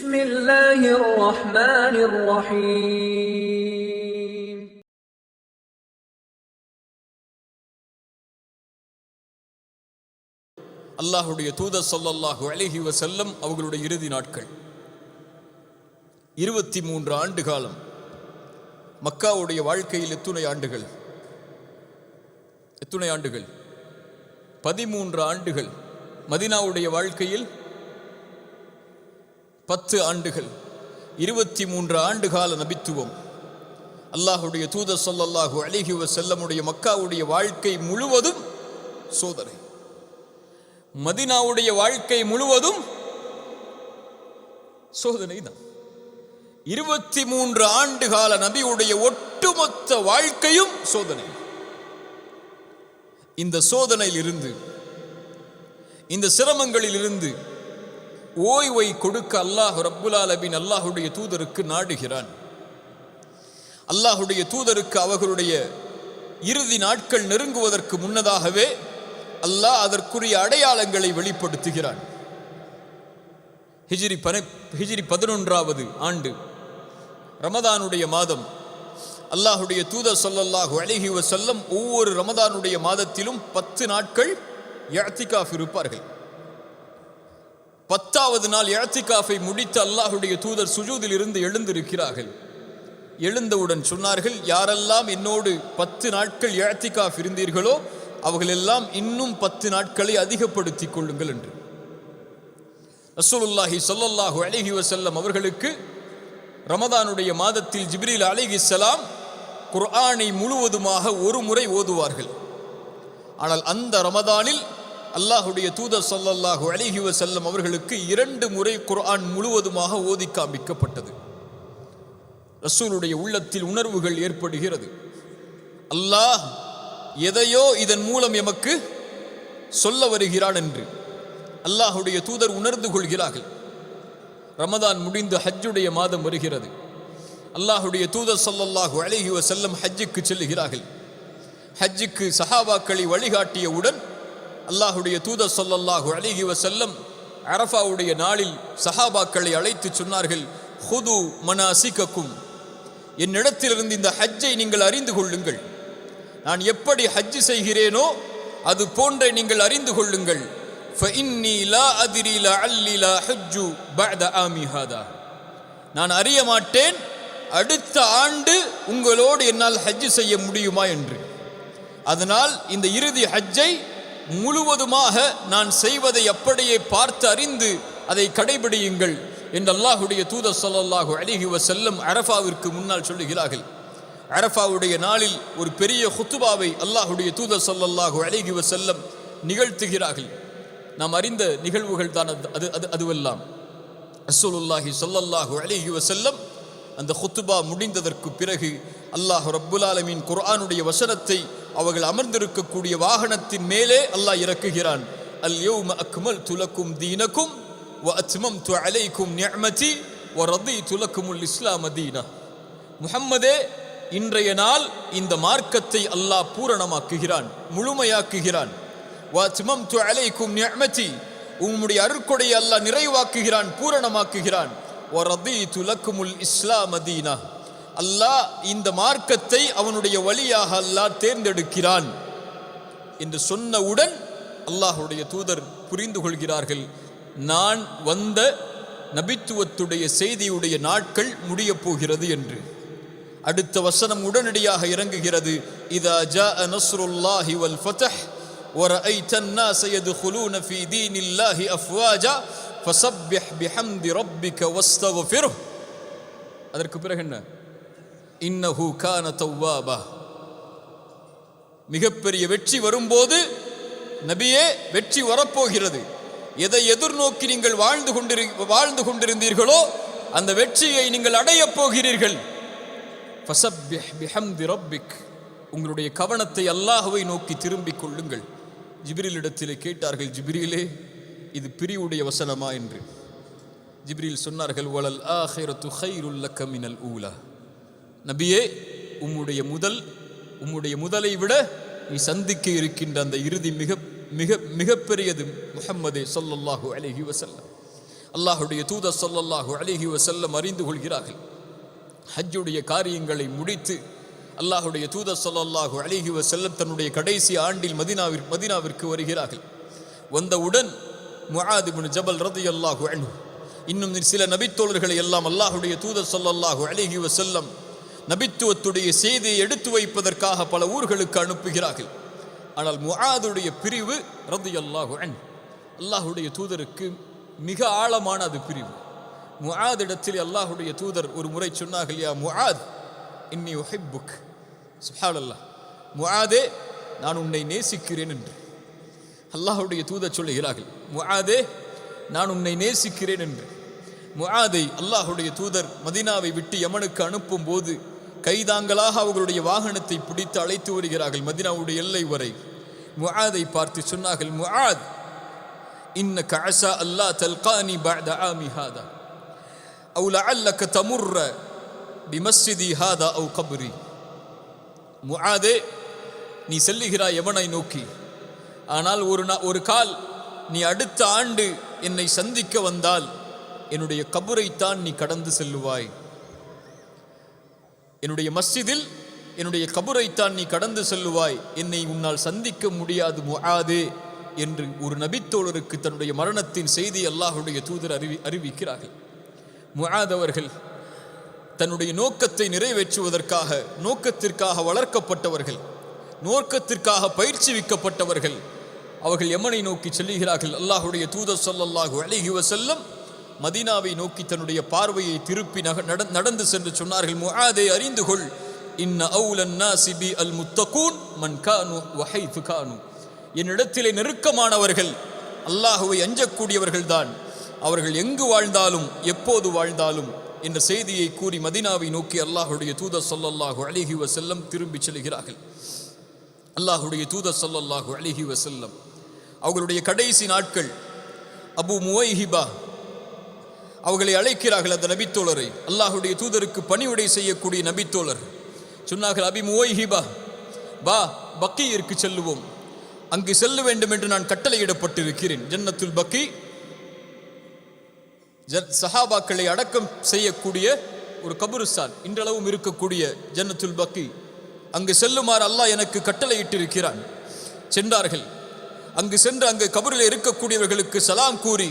بسم الله الرحمن الرحيم அல்லாஹ்வுடைய தூதர் ஸல்லல்லாஹு அலைஹி வஸல்லம் அவர்களுடைய இறுதி நாட்கள் 23 ஆண்டு காலம். மக்காவுடைய வாழ்க்கையில் எத்துணை ஆண்டுகள்? 13 ஆண்டுகள். மதீனாவுடைய வாழ்க்கையில் 10 ஆண்டுகள். 23 ஆண்டு கால நபித்துவம். அல்லாஹ்வுடைய தூதர் ஸல்லல்லாஹு அலைஹி வஸல்லமுடைய மக்காவுடைய வாழ்க்கை முழுவதும் சோதனை. மதீனாவுடைய வாழ்க்கை முழுவதும் சோதனை தான். 23 ஆண்டு கால நபியுடைய ஒட்டுமொத்த வாழ்க்கையும் சோதனை. இந்த சோதனையில் இருந்து, இந்த சிரமங்களில் இருந்து ஓய்வை கொடுக்க அல்லாஹ் ரப்புல் ஆலமீன் அல்லாஹ்வுடைய தூதருக்கு நாடுகிறான். அல்லாஹ்வுடைய தூதருக்கு அவர்களுடைய இறுதி நாட்கள் நெருங்குவதற்கு முன்னதாகவே அல்லாஹ் அதற்குரிய அடையாளங்களை வெளிப்படுத்துகிறான். ஹிஜ்ரி 11வது ஆண்டு ரமதானுடைய மாதம். அல்லாஹ்வுடைய தூதர் ஸல்லல்லாஹு அலைஹி வஸல்லம் ஒவ்வொரு ரமதானுடைய மாதத்திலும் 10 நாட்கள் இஅ்திகாஃப் இருப்பார்கள். 10வது நாள் இஅ்திகாஃபை முடித்து அல்லாஹ்வுடைய தூதர் சுஜூதில் இருந்து எழுந்திருக்கிறார்கள். எழுந்தவுடன் சொன்னார்கள், யாரெல்லாம் என்னோடு 10 நாட்கள் இஅ்திகாஃப் இருந்தீர்களோ அவர்களெல்லாம் இன்னும் 10 நாட்களை அதிகப்படுத்திக் கொள்ளுங்கள் என்று. ரசூலுல்லாஹி ஸல்லல்லாஹு அலைஹி வஸல்லம் அவர்களுக்கு ரமதானுடைய மாதத்தில் ஜிப்ரீல் அலைஹிஸ்ஸலாம் குர்ஆனை முழுவதுமாக ஒரு முறை ஓதுவார்கள். ஆனால் அந்த ரமதானில் அல்லாஹ்வுடைய தூதர் ஸல்லல்லாஹு அலைஹி வஸல்லம் அவர்களுக்கு 2 முறை குர்ஆன் முழுவதுமாக ஓதி காண்பிக்கப்பட்டது. ரசூலுடைய உள்ளத்தில் உணர்வுகள் ஏற்படுகிறது. அல்லாஹ் எதையோ இதன் மூலம் எமக்கு சொல்ல வருகிறான் என்று அல்லாஹ்வுடைய தூதர் உணர்ந்து கொள்கிறார்கள். ரமதான் முடிந்து ஹஜ்ஜுடைய மாதம் வருகிறது. அல்லாஹ்வுடைய தூதர் ஸல்லல்லாஹு அலைஹி வஸல்லம் ஹஜ்ஜுக்கு செல்லுகிறார்கள். ஹஜ்ஜுக்கு சஹாபாக்களை வழிகாட்டியவுடன் அல்லாஹ்வுடைய தூதர் ஸல்லல்லாஹு அலைஹி வஸல்லம் அரஃபாவுடைய நாளில் சஹாபாக்களை அழைத்து சொன்னார்கள், ஹுது மனாசிகக்கும், என்னிடத்திலிருந்து இந்த ஹஜ்ஜை நீங்கள் அறிந்து கொள்ளுங்கள். நான் எப்படி ஹஜ் செய்கிறேனோ அது போன்றே நீங்கள் அறிந்து கொள்ளுங்கள். فإني لا أدري لعلي لا حج بعد عامي هذا. நான் அறிய மாட்டேன் அடுத்த ஆண்டு உங்களோடு என்னால் ஹஜ் செய்ய முடியுமா என்று. அதனால் இந்த இறுதி ஹஜ்ஜை முழுவதுமாக நான் செய்வதை அப்படியே பார்த்து அறிந்து அதை கடைபிடியுங்கள் என்று அல்லாஹ்வுடைய தூதர் ஸல்லல்லாஹு அலைஹி வஸல்லம் அரஃபாவிற்கு முன்னால் சொல்லுகிறார்கள். அரஃபாவுடைய நாளில் ஒரு பெரிய குத்துபாவை அல்லாஹ்வுடைய தூதர் ஸல்லல்லாஹு அலைஹி வஸல்லம் நிகழ்த்துகிறார்கள். நாம் அறிந்த நிகழ்வுகள் தான் அதுவெல்லாம். ரசூலுல்லாஹி ஸல்லல்லாஹு அலைஹி வஸல்லம் அந்த குத்துபா முடிந்ததற்கு பிறகு அல்லாஹ் ரப்புல் ஆலமீன் குர்ஆனுடைய வசனத்தை அவர்கள் அமர்ந்திருக்கக்கூடிய வாகனத்தின் மேலே அல்லாஹ் இறக்குகிறான். அல் யௌம அக்மல்து லக்கும் தீனக்கும் வ அத்மம்து அலைக்கும் நிஅமதி வ ரதீது லக்குமுல் இஸ்லாம தீனா. முஹம்மதே, இன்றைய நாள் இந்த மார்க்கத்தை அல்லாஹ் பூரணமாக்குகிறான், முழுமையாக்குகிறான். வ அத்மம்து அலைக்கும் நிஅமதி, உம்முடைய அருட்கொடையை அல்லாஹ் நிறைவாக்குகிறான், பூரணமாக்குகிறான். வ ரதீது லக்குமுல் இஸ்லாம தீனா, அல்லாஹ் இந்த மார்க்கத்தை அவனுடைய வழியாக அல்லாஹ் தேர்ந்தெடுக்கிறான் என்று சொன்னவுடன் அல்லாஹ்வுடைய தூதர் புரிந்து கொள்கிறார்கள், நான் வந்த நபித்துவத்துடைய செய்தியுடைய நாட்கள் முடிய போகிறது என்று. அடுத்த வசனம் உடனடியாக இறங்குகிறது. இதா ஜாஅ நஸ்ருல்லாஹி வல் ஃபத்ஹ் வ ரஅய்தன் நாஸ யதுகுலூன ஃபீ தீனில்லாஹி அஃப்வாஜா ஃபஸப்பிஹ் பிஹம்தி ரப்பிக வஸ்தக்ஃபிர்ஹ். அதற்கு பிறகு என்ன? இன்னஹு கான தவ்வாபா. மிகப்பெரிய வெற்றி வரும்போது, நபியே வெற்றி வரப்போகிறது, எதை எதிர்நோக்கி நீங்கள் வாழ்ந்து கொண்டிருந்தீர்களோ அந்த வெற்றியை நீங்கள் அடையப் போகிறீர்கள். ஃபஸப்பிஹ் பிஹம்தி ரப்பிக், உங்களுடைய கவனத்தை அல்லாஹ்வை நோக்கி திரும்பிக் கொள்ளுங்கள். ஜிப்ரீல் இடத்திலே கேட்டார்கள், ஜிப்ரீலே, இது பிரிவுடைய வசனமா என்று. ஜிப்ரீல் சொன்னார்கள், வலல் ஆஹிரத்து கைருல் லக்க மினல் ஊலா. நபியே, உம்முடைய முதலை விட நீ சந்திக்க இருக்கின்ற அந்த இறுதி மிக மிக மிகப்பெரியது முஹம்மதே ஸல்லல்லாஹு அலைஹி வஸல்லம். அல்லாஹுடைய தூதர் ஸல்லல்லாஹு அலைஹி வஸல்லம் அறிந்து கொள்கிறார்கள். ஹஜ்ஜுடைய காரியங்களை முடித்து அல்லாஹுடைய தூதர் ஸல்லல்லாஹு அலைஹி வஸல்லம் தன்னுடைய கடைசி ஆண்டில் மதீனாவிற்கு வருகிறார்கள். வந்தவுடன் முஆத் இப்னு ஜபல் ரலியல்லாஹு அன்ஹு இன்னும் சில நபித்தோழர்களை எல்லாம் அல்லாஹுடைய தூதர் ஸல்லல்லாஹு அலைஹி வஸல்லம் நபித்துவத்துடைய செய்தியை எடுத்து வைப்பதற்காக பல ஊர்களுக்கு அனுப்புகிறார்கள். ஆனால் முஆதுடைய பிரிவு ரலியல்லாஹு அன்ஹு அல்லாஹுடைய தூதருக்கு மிக ஆழமான அது பிரிவு. முஆத் இடத்தில் அல்லாஹுடைய தூதர் ஒரு முறை சொன்னார்கள், யா முஆத் இன்னி உஹிப்புக். சுப்ஹானல்லாஹ், முஆதே நான் உன்னை நேசிக்கிறேன் என்று அல்லாஹுடைய தூதர் சொல்லுகிறார்கள். முஆதே நான் உன்னை நேசிக்கிறேன் என்று. முஆதை அல்லாஹுடைய தூதர் மதீனாவை விட்டு யமனுக்கு அனுப்பும் போது கைதாங்களாக அவர்களுடைய வாகனத்தை பிடித்து அழைத்து வருகிறார்கள் மதீனாவுடைய எல்லை வரை. முஆதை பார்த்து சொன்னார்கள், முஆத் இன்னக அஸா அல்லா தல்கானி பஅத ஆமி ஹாதா அவ் லஅல்லக தமுர்ர பிமஸ்ஜிதி ஹாதா அவ் கப்ரி. முஆதே, நீ செல்லுகிறாய் யமனை நோக்கி, ஆனால் ஒரு கால் நீ அடுத்த ஆண்டு என்னை சந்திக்க வந்தால் என்னுடைய கபரைத்தான் நீ கடந்து செல்லுவாய். என்னுடைய மஸ்ஜிதில் என்னுடைய கபரைத்தான் நீ கடந்து செல்லுவாய், என்னை உன்னால் சந்திக்க முடியாது முஆதே என்று ஒரு நபித்தோழருக்கு தன்னுடைய மரணத்தின் செய்தி அல்லாஹுடைய தூதர் அறிவிக்கிறார்கள். முஆத் அவர்கள் தன்னுடைய நோக்கத்தை நிறைவேற்றுவதற்காக, நோக்கத்திற்காக வளர்க்கப்பட்டவர்கள், நோக்கத்திற்காக பயிற்சிவிக்கப்பட்டவர்கள். அவர்கள் யமனை நோக்கி செல்லுகிறார்கள். அல்லாஹுடைய தூதர் ஸல்லல்லாஹு அலைஹி வஸல்லம் மதீனாவை நோக்கி தன்னுடைய பார்வையை திருப்பி நடந்து சென்று சொன்னார்கள், முஆதை அறிந்து கொள், இன்ன அவுலன் நாஸி பி அல் முத்தகூன் மன் கானு வஹைது கானு. என்னிடத்திலே நெருக்கமானவர்கள் அல்லாஹுவை அஞ்சக்கூடியவர்கள் தான், அவர்கள் எங்கு வாழ்ந்தாலும் எப்போது வாழ்ந்தாலும் என்ற செய்தியை கூறி மதீனாவை நோக்கி அல்லாஹுடைய தூதர் ஸல்லல்லாஹு அலைஹி வஸல்லம் திரும்பி செல்கிறார்கள். அல்லாஹுடைய தூதர் ஸல்லல்லாஹு அலைஹி வஸல்லம் அவர்களுடைய கடைசி நாட்கள் அபு முவைஹிபா அவர்களை அழைக்கிறார்கள். அந்த நபித்தோழரை, அல்லாஹுடைய தூதருக்கு பணிவிடை செய்யக்கூடிய நபித்தோழர் சொன்னார்கள், அபி முவைஹிபா வா, பக்கீயிற்கு செல்லுவோம், அங்கு செல்ல வேண்டும் என்று நான் கட்டளையிடப்பட்டிருக்கிறேன். ஜன்னத்துல் பக்கி சஹாபாக்களை அடக்கம் செய்யக்கூடிய ஒரு கபுருஸ்தான் இன்றளவும் இருக்கக்கூடிய ஜன்னத்துல் பக்கி, அங்கு செல்லுமாறு அல்லாஹ் எனக்கு கட்டளையிட்டிருக்கிறான். சென்றார்கள். அங்கு சென்று அங்கு கபரில் இருக்கக்கூடியவர்களுக்கு சலாம் கூறி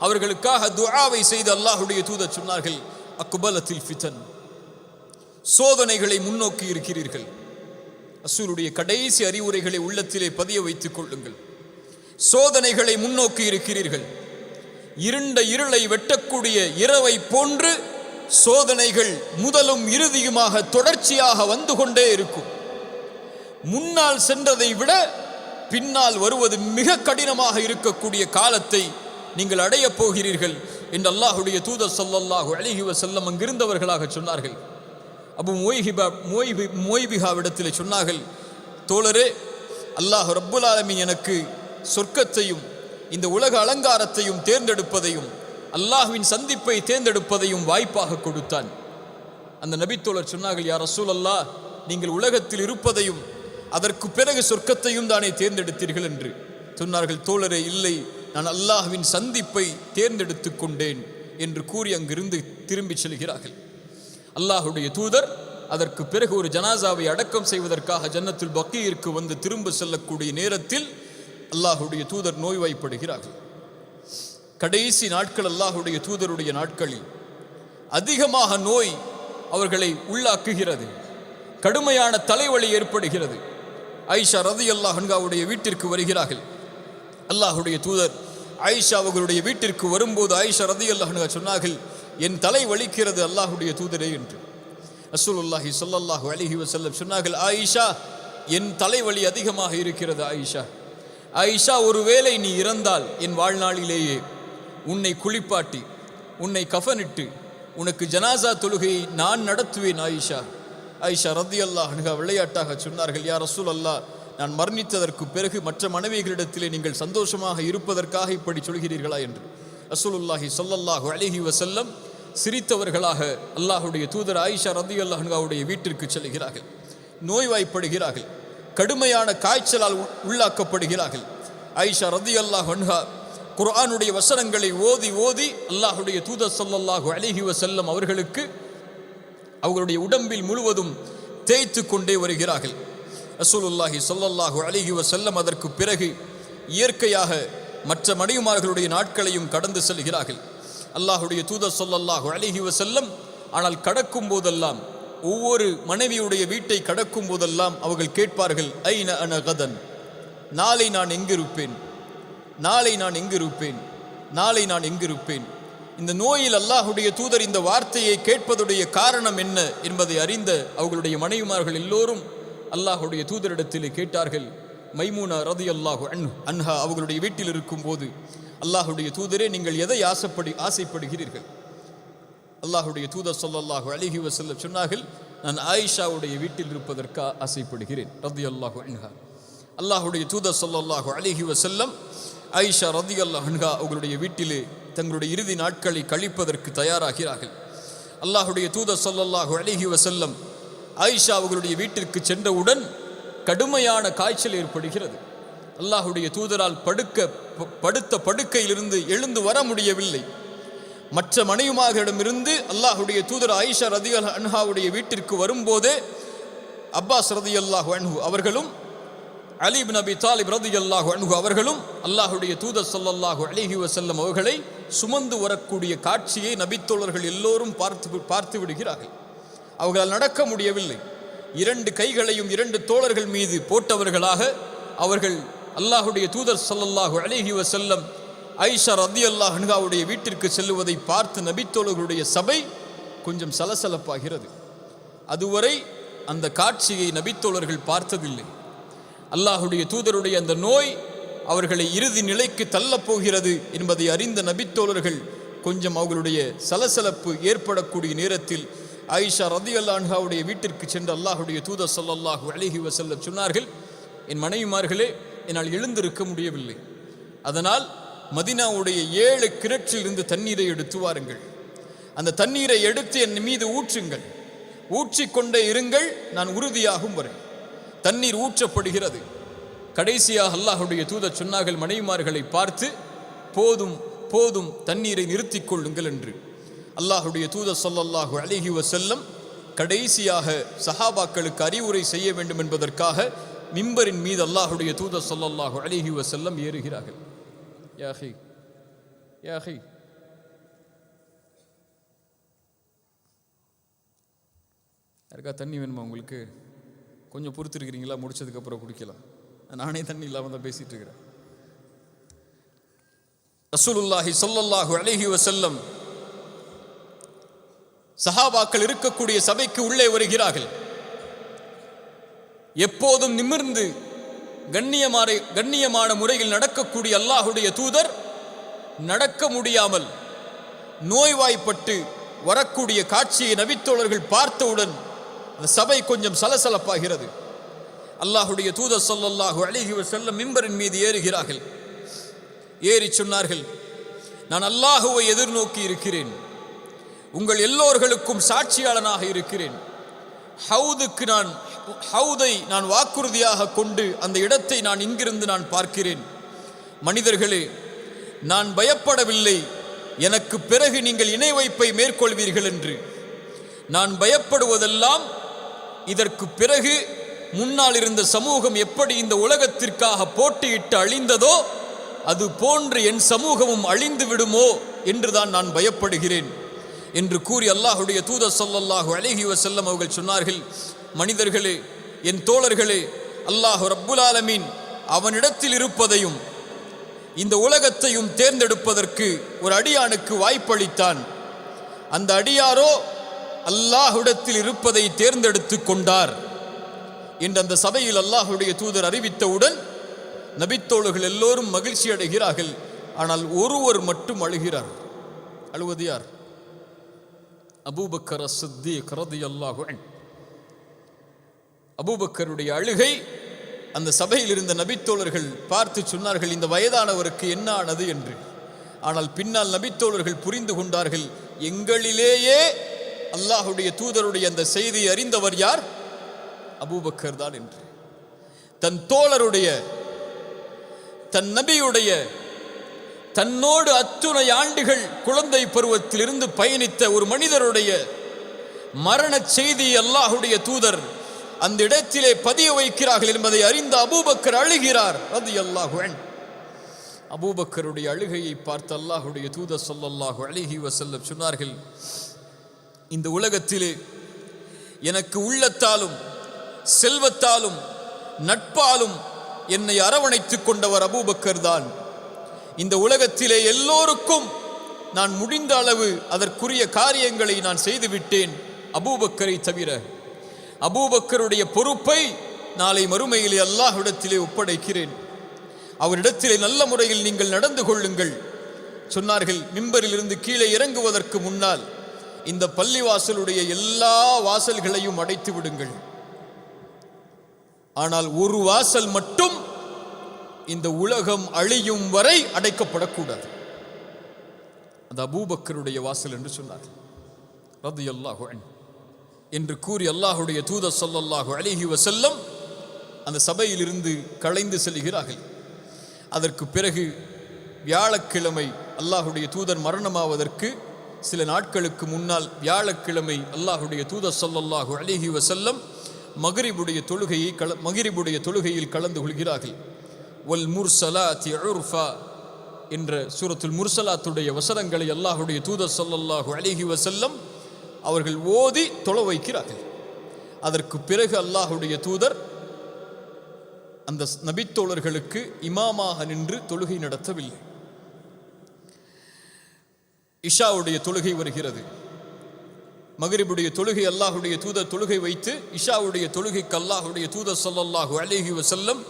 அவர்களுக்காக துஆவை செய்து அல்லாஹுடைய தூதர் சொன்னார்கள், அக்பலத்தில் ஃபிதன், சோதனைகளை முன்னோக்கி இருக்கிறீர்கள். ரசூலுடைய கடைசி அறிவுரைகளை உள்ளத்திலே பதிய வைத்துக் கொள்ளுங்கள். சோதனைகளை முன்னோக்கி இருக்கிறீர்கள். இருண்ட இருளை வெட்டக்கூடிய இரவை போன்று சோதனைகள் முதலும் இறுதியுமாக தொடர்ச்சியாக வந்து கொண்டே இருக்கும். முன்னால் சென்றதை விட பின்னால் வருவது மிக கடினமாக இருக்கக்கூடிய காலத்தை நீங்கள் அடையப் போகிறீர்கள் என்று அல்லாஹுடைய தூதர் ஸல்லல்லாஹு அலைஹி வஸல்லம் அங்கிருந்தவர்களாக சொன்னார்கள். அபு முவைபிகாவிடத்தில் சொன்னார்கள், தோழரே, அல்லாஹ் ரப்புல் ஆலமீன் எனக்கு சொர்க்கத்தையும் இந்த உலக அலங்காரத்தையும் தேர்ந்தெடுப்பதையும் அல்லாஹ்வின் சந்திப்பை தேர்ந்தெடுப்பதையும் வாய்ப்பாக கொடுத்தான். அந்த நபித்தோழர் சொன்னார்கள், யா ரசூலல்லாஹ், நீங்கள் உலகத்தில் இருப்பதையும் அதற்கு பிறகு சொர்க்கத்தையும் தானே தேர்ந்தெடுத்தீர்கள் என்று சொன்னார்கள். தோழரே, இல்லை, நான் அல்லாஹ்வின் சந்திப்பை தேர்ந்தெடுத்து கொண்டேன் என்று கூறி அங்கிருந்து திரும்பி செல்கிறார்கள். அல்லாஹுடைய தூதர் அதற்கு பிறகு ஒரு ஜனாசாவை அடக்கம் செய்வதற்காக ஜன்னத்துல் பக்கீயிற்கு வந்து திரும்ப செல்லக்கூடிய நேரத்தில் அல்லாஹுடைய தூதர் நோய்வாய்ப்படுகிறார்கள். கடைசி நாட்கள் அல்லாஹுடைய தூதருடைய நாட்களில் அதிகமாக நோய் அவர்களை உள்ளாக்குகிறது. கடுமையான தலைவலி ஏற்படுகிறது. ஆயிஷா ரலியல்லாஹு அன்ஹாவுடைய வீட்டிற்கு வருகிறார்கள். அல்லாஹுடைய தூதர் ஆயிஷா அவர்களுடைய வீட்டிற்கு வரும்போது ஆயிஷா ரலியல்லாஹு அன்ஹா சொன்னார்கள், என் தலை வலிக்கிறது அல்லாஹுடைய தூதரே என்று. ரசூலுல்லாஹி ஸல்லல்லாஹு அலைஹி வஸல்லம் சொன்னார்கள், ஆயிஷா, என் தலைவலி அதிகமாக இருக்கிறது. ஆயிஷா, ஆயிஷா, ஒருவேளை நீ இறந்தால் என் வாழ்நாளிலேயே உன்னை குளிப்பாட்டி உன்னை கஃனிட்டு உனக்கு ஜனாசா தொழுகையை நான் நடத்துவேன். ஆயிஷா ஆயிஷா ரலியல்லாஹு அன்ஹா விளையாட்டாக சொன்னார்கள், யா ரசூலல்லாஹ், நான் மரணித்ததற்கு பிறகு மற்ற மனைவிகளிடத்திலே நீங்கள் சந்தோஷமாக இருப்பதற்காக இப்படி சொல்கிறீர்களா என்று. ரசூலுல்லாஹி ஸல்லல்லாஹு அலைஹி வஸல்லம் சிரித்தவர்களாக அல்லாஹுடைய தூதர் ஆயிஷா ரலியல்லாஹு அன்ஹாவுடைய வீட்டிற்கு செல்கிறார்கள். நோய்வாய்ப்படுகிறார்கள். கடுமையான காய்ச்சலால் உள்ளாக்கப்படுகிறார்கள். ஆயிஷா ரலியல்லாஹு அன்ஹா குர்ஆனுடைய வசனங்களை ஓதி ஓதி அல்லாஹ்வுடைய தூதர் ஸல்லல்லாஹு அலைஹி வஸல்லம் அவர்களுக்கு அவர்களுடைய உடம்பில் முழுவதும் தேய்த்து கொண்டே வருகிறார்கள். ரசூலுல்லாஹி ஸல்லல்லாஹு அலைஹி வஸல்லம் அதற்கு பிறகு இயற்கையாக மற்ற மனைவிமார்களுடைய நாட்களையும் கடந்து செல்கிறார்கள். அல்லாஹ்வுடைய தூதர் ஸல்லல்லாஹு அலைஹி வஸல்லம் ஆனால் கடக்கும் போதெல்லாம், ஒவ்வொரு மனைவியுடைய வீட்டை கடக்கும் போதெல்லாம் அவர்கள் கேட்பார்கள், ஐன அன கதன், நாளை நான் எங்கிருப்பேன், நாளை நான் எங்கிருப்பேன், நாளை நான் எங்கிருப்பேன். இந்த நோயில் அல்லாஹ்வுடைய தூதர் இந்த வார்த்தையை கேட்பதுடைய காரணம் என்ன என்பதை அறிந்த அவர்களுடைய மனைவிமார்கள் எல்லோரும் அல்லாஹ்வுடைய தூதரிடத்தில் கேட்டார்கள். மைமூனா ரலியல்லாஹு அன்ஹா அவர்களுடைய வீட்டில் இருக்கும் போது, அல்லாஹ்வுடைய தூதரே, நீங்கள் எதை ஆசைப்படுகிறீர்கள்? அல்லாஹ்வுடைய தூதர் ஸல்லல்லாஹு அலைஹி வஸல்லம் சொன்னார்கள், நான் ஆயிஷாவுடைய வீட்டில் இருப்பதற்கு ஆசைப்படுகிறேன் ரலியல்லாஹு அன்ஹா. அல்லாஹ்வுடைய தூதர் ஸல்லல்லாஹு அலைஹி வஸல்லம் ஆயிஷா ரலியல்லாஹு அன்ஹா அவர்களுடைய வீட்டிலே தங்களுடைய இறுதி நாட்களை கழிப்பதற்கு தயாராகிறார்கள். அல்லாஹ்வுடைய தூதர் ஸல்லல்லாஹு அலைஹி வஸல்லம் ஆயிஷா அவர்களுடைய வீட்டிற்கு சென்றவுடன் கடுமையான காய்ச்சல் ஏற்படுகிறது. அல்லாஹ்வுடைய தூதரால் படுத்த படுக்கையிலிருந்து எழுந்து வர முடியவில்லை. மற்ற மனைவிமார்களிடமிருந்து அல்லாஹ்வுடைய தூதர் ஆயிஷா ரலியல்லாஹு அன்ஹாவுடைய வீட்டிற்கு வரும்போதே அப்பாஸ் ரலியல்லாஹு அன்ஹு அவர்களும் அலி இப்னு அபி தாலிப் ரலியல்லாஹு அன்ஹு அவர்களும் அல்லாஹ்வுடைய தூதர் ஸல்லல்லாஹு அலைஹி வஸல்லம் அவர்களை சுமந்து வரக்கூடிய காட்சியை நபித்தோழர்கள் எல்லோரும் பார்த்து விடுகிறார்கள். அவர்களால் நடக்க முடியவில்லை. 2 கைகளையும் 2 தோழர்கள் மீது போட்டவர்களாக அவர்கள் அல்லாஹ்வுடைய தூதர் ஸல்லல்லாஹு அலைஹி வஸல்லம் ஆயிஷா ரலியல்லாஹு அன்ஹாவுடைய வீட்டிற்கு செல்லுவதை பார்த்து நபித்தோழர்களுடைய சபை கொஞ்சம் சலசலப்பாகிறது. அதுவரை அந்த காட்சியை நபித்தோழர்கள் பார்த்ததில்லை. அல்லாஹ்வுடைய தூதருடைய அந்த நோய் அவர்களை இறுதி நிலைக்கு தள்ளப்போகிறது என்பதை அறிந்த நபித்தோழர்கள் கொஞ்சம் அவர்களுடைய சலசலப்பு ஏற்படக்கூடிய நேரத்தில் ஆயிஷா ரலியல்லாஹு அன்ஹாவுடைய வீட்டிற்கு சென்று அல்லாஹ்வுடைய தூதர் ஸல்லல்லாஹு அலைஹி வஸல்லம் சொன்னார்கள், என் மனைவிமார்களே, என்னால் எழுந்திருக்க முடியவில்லை. அதனால் மதீனாவுடைய 7 கிணற்றில் இருந்து தண்ணீரை எடுத்து வாருங்கள். அந்த தண்ணீரை எடுத்து என் மீது ஊற்றுங்கள். ஊற்றிக்கொண்டே இருங்கள், நான் உறுதியாகும் வரை. தண்ணீர் ஊற்றப்படுகிறது. கடைசியாக அல்லாஹ்வுடைய தூதர் சொன்னார்கள் மனைவிமார்களை பார்த்து, போதும் போதும், தண்ணீரை நிறுத்திக் கொள்ளுங்கள் என்று. அல்லாஹ்வுடைய தூதர் ஸல்லல்லாஹு அலைஹி வஸல்லம் கடைசியாக சஹாபாக்களுக்கு அறிவுரை செய்ய வேண்டும் என்பதற்காக மிம்பரின் மீது அல்லாஹ்வுடைய தூதர் ஸல்லல்லாஹு அலைஹி வஸல்லம் ஏறுகிறார்கள். யா அஹி, யா அஹி, யாருக்கா தண்ணி வேணுமா உங்களுக்கு? கொஞ்சம் பொறுத்திருக்கிறீங்களா? முடிச்சதுக்கப்புறம் குடிக்கலாம். நானே தண்ணி இல்லாமல் தான் பேசிட்டு இருக்கிறேன். ரசூலுல்லாஹி ஸல்லல்லாஹு அலைஹி வஸல்லம் சஹாபாக்கள் இருக்கக்கூடிய சபைக்கு உள்ளே வருகிறார்கள். எப்போதும் நிமிர்ந்து கண்ணியமான முறையில் நடக்கக்கூடிய அல்லாஹ்வுடைய தூதர் நடக்க முடியாமல் நோய்வாய்ப்பட்டு வரக்கூடிய காட்சியை நபித்தோழர்கள் பார்த்தவுடன் அந்த சபை கொஞ்சம் சலசலப்பாகிறது. அல்லாஹ்வுடைய தூதர் ஸல்லல்லாஹு அலைஹி வஸல்லம் மிம்பரின் மீது ஏறுகிறார்கள். ஏறி சொன்னார்கள், நான் அல்லாஹ்வை எதிர்நோக்கி இருக்கிறேன், உங்கள் எல்லோர்களுக்கும் சாட்சியாளனாக இருக்கிறேன். ஹவுதை நான் வாக்குறுதியாக கொண்டு அந்த இடத்தை நான் இங்கிருந்து நான் பார்க்கிறேன். மனிதர்களே, நான் பயப்படவில்லை எனக்கு பிறகு நீங்கள் இணை வைப்பை மேற்கொள்வீர்கள் என்று. நான் பயப்படுவதெல்லாம் இதற்கு பிறகு முன்னால் இருந்த சமூகம் எப்படி இந்த உலகத்திற்காக போட்டியிட்டு அழிந்ததோ அது போன்று என் சமூகமும் அழிந்து விடுமோ என்றுதான் நான் பயப்படுகிறேன் என்று கூறி அல்லாஹ்வுடைய தூதர் ஸல்லல்லாஹு அலைஹி வஸல்லம் அவர்கள் சொன்னார்கள், மனிதர்களே, என் தோழர்களே, அல்லாஹ் ரப்புல் ஆலமீன் அவனிடத்தில் இருப்பதையும் இந்த உலகத்தையும் தேர்ந்தெடுப்பதற்கு ஒரு அடியானுக்கு வாய்ப்பளித்தான். அந்த அடியாரோ அல்லாஹ்விடத்தில் இருப்பதை தேர்ந்தெடுத்து கொண்டார் என்று அந்த சபையில் அல்லாஹ்வுடைய தூதர் அறிவித்தவுடன் நபித்தோழர்கள் எல்லோரும் மகிழ்ச்சி அடைகிறார்கள். ஆனால் ஒருவர் மட்டும் அழுகிறார். அழுவது யார்? அபூபக்கர் அஸ்-சித்தீக் ரலியல்லாஹு அன்ஹு. அபூபக்கருடைய அழுகை அந்த சபையில் இருந்த நபித்தோழர்கள் பார்த்து சொன்னார்கள், இந்த வயதானவருக்கு என்ன ஆனது என்று. ஆனால் பின்னால் நபித்தோழர்கள் புரிந்து கொண்டார்கள், எங்களிலேயே அல்லாஹ்வுடைய தூதருடைய அந்த செய்தியை அறிந்தவர் யார்? அபூபக்கர் தான் என்று. தன் தோழருடைய, தன் நபியுடைய, தன்னோடு அத்துணை ஆண்டுகள் குழந்தை பருவத்திலிருந்து பயணித்த ஒரு மனிதருடைய மரண செய்தி அல்லாஹுடைய தூதர் அந்த இடத்திலே பதிய வைக்கிறார்கள் என்பதை அறிந்த அபூபக்கர் அழுகிறார் ரலியல்லாஹு அன்ஹு. அபூபக்கருடைய அழுகையை பார்த்து அல்லாஹுடைய தூதர் ஸல்லல்லாஹு அலைஹி வஸல்லம் சொன்னார்கள், இந்த உலகத்திலே எனக்கு உள்ளத்தாலும் செல்வத்தாலும் நட்பாலும் என்னை அரவணைத்துக் கொண்டவர் அபூபக்கர் தான். இந்த உலகத்திலே எல்லோருக்கும் நான் முடிந்த அளவு அதற்குரிய காரியங்களை நான் செய்துவிட்டேன், அபூபக்கரை தவிர. அபூபக்கருடைய பொறுப்பை நாளை மறுமையிலே அல்லாஹ்விடத்திலே ஒப்படைக்கிறேன். அவரிடத்திலே நல்ல முறையில் நீங்கள் நடந்து கொள்ளுங்கள் சொன்னார்கள். மிம்பரில் இருந்து கீழே இறங்குவதற்கு முன்னால் இந்த பள்ளிவாசலுடைய எல்லா வாசல்களையும் அடைத்து விடுங்கள். ஆனால் ஒரு வாசல் மட்டும் இந்த உலகம் அழியும் வரை அடைக்கப்படக்கூடாது. அது அபூபக்கருடைய வாசல் என்று சொன்னார்கள் ரலியல்லாஹு அன்ஹு என்று கூறி அல்லாஹுடைய தூதர் ஸல்லல்லாஹு அலைஹி வஸல்லம் அந்த சபையிலிருந்து கலைந்து செல்கிறார்கள். அதற்கு பிறகு வியாழக்கிழமை அல்லாஹுடைய தூதர் மரணமாவதற்கு சில நாட்களுக்கு முன்னால் வியாழக்கிழமை அல்லாஹுடைய தூதர் ஸல்லல்லாஹு அலைஹி வஸல்லம் மக்ரிபுடைய தொழுகையில் கலந்து கொள்கிறார்கள். வல் முர்சலாத்தி உர்ஃபா என்ற சூரத்துல் முர்சலாத்துடைய வசனங்களை அல்லாஹுடைய தூதர் ஸல்லல்லாஹு அலைஹி வஸல்லம் அவர்கள் ஓதி தொழ வைக்கிறார்கள். அதற்கு பிறகு அல்லாஹுடைய தூதர் அந்த நபித்தோழர்களுக்கு இமாமாக நின்று தொழுகை நடத்தவில்லை. இஷாவுடைய தொழுகை வருகிறது. மக்ரிபுடைய தொழுகை அல்லாஹுடைய தூதர் தொழுகை வைத்து இஷாவுடைய தொழுகைக்கு அல்லாஹுடைய தூதர் ஸல்லல்லாஹு அலைஹி வஸல்லம்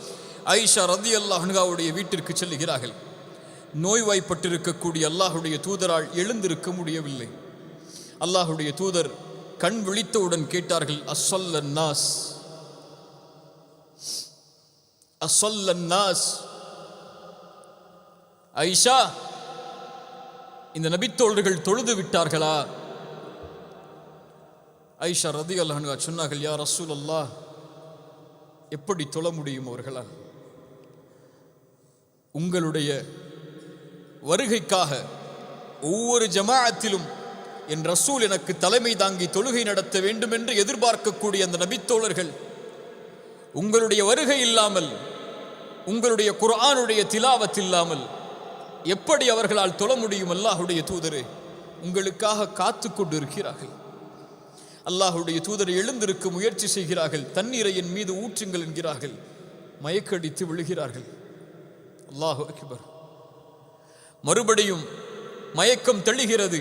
ஆயிஷா ரலியல்லாஹு அன்ஹாவுடைய வீட்டிற்கு செல்லுகிறார்கள். நோய்வாய்ப்பட்டிருக்கக்கூடிய அல்லாஹுடைய தூதரால் எழுந்திருக்க முடியவில்லை. அல்லாஹுடைய தூதர் கண் விழித்தவுடன் கேட்டார்கள், அஸ்ஸல்லன் நாஸ் அஸ்ஸல்லன் நாஸ். ஆயிஷா, இந்த நபித்தோழர்கள் தொழுது விட்டார்களா? ஆயிஷா ரலியல்லாஹு அன்ஹா சொன்னார்கள், யா ரசூலல்லாஹ், எப்படி தொழ முடியும் அவர்களால்? உங்களுடைய வருகைக்காக ஒவ்வொரு ஜமாஅத்திலும் என் ரசூல் எனக்கு தலைமை தாங்கி தொழுகை நடத்த வேண்டும் என்று எதிர்பார்க்கக்கூடிய அந்த நபித்தோழர்கள் உங்களுடைய வருகை இல்லாமல், உங்களுடைய குர்ஆனுடைய திலாவத் இல்லாமல் எப்படி அவர்களால் தொழ முடியும்? அல்லாஹுடைய தூதரே, உங்களுக்காக காத்து கொண்டு இருக்கிறார்கள். அல்லாஹுடைய தூதர் எழுந்திருக்க முயற்சி செய்கிறார்கள். தண்ணீரை என் மீது ஊற்றுங்கள் என்கிறார்கள். மயக்கடித்து விழுகிறார்கள். அல்லாஹு அக்பர். மறுபடியும் மயக்கம் தெளிகிறது.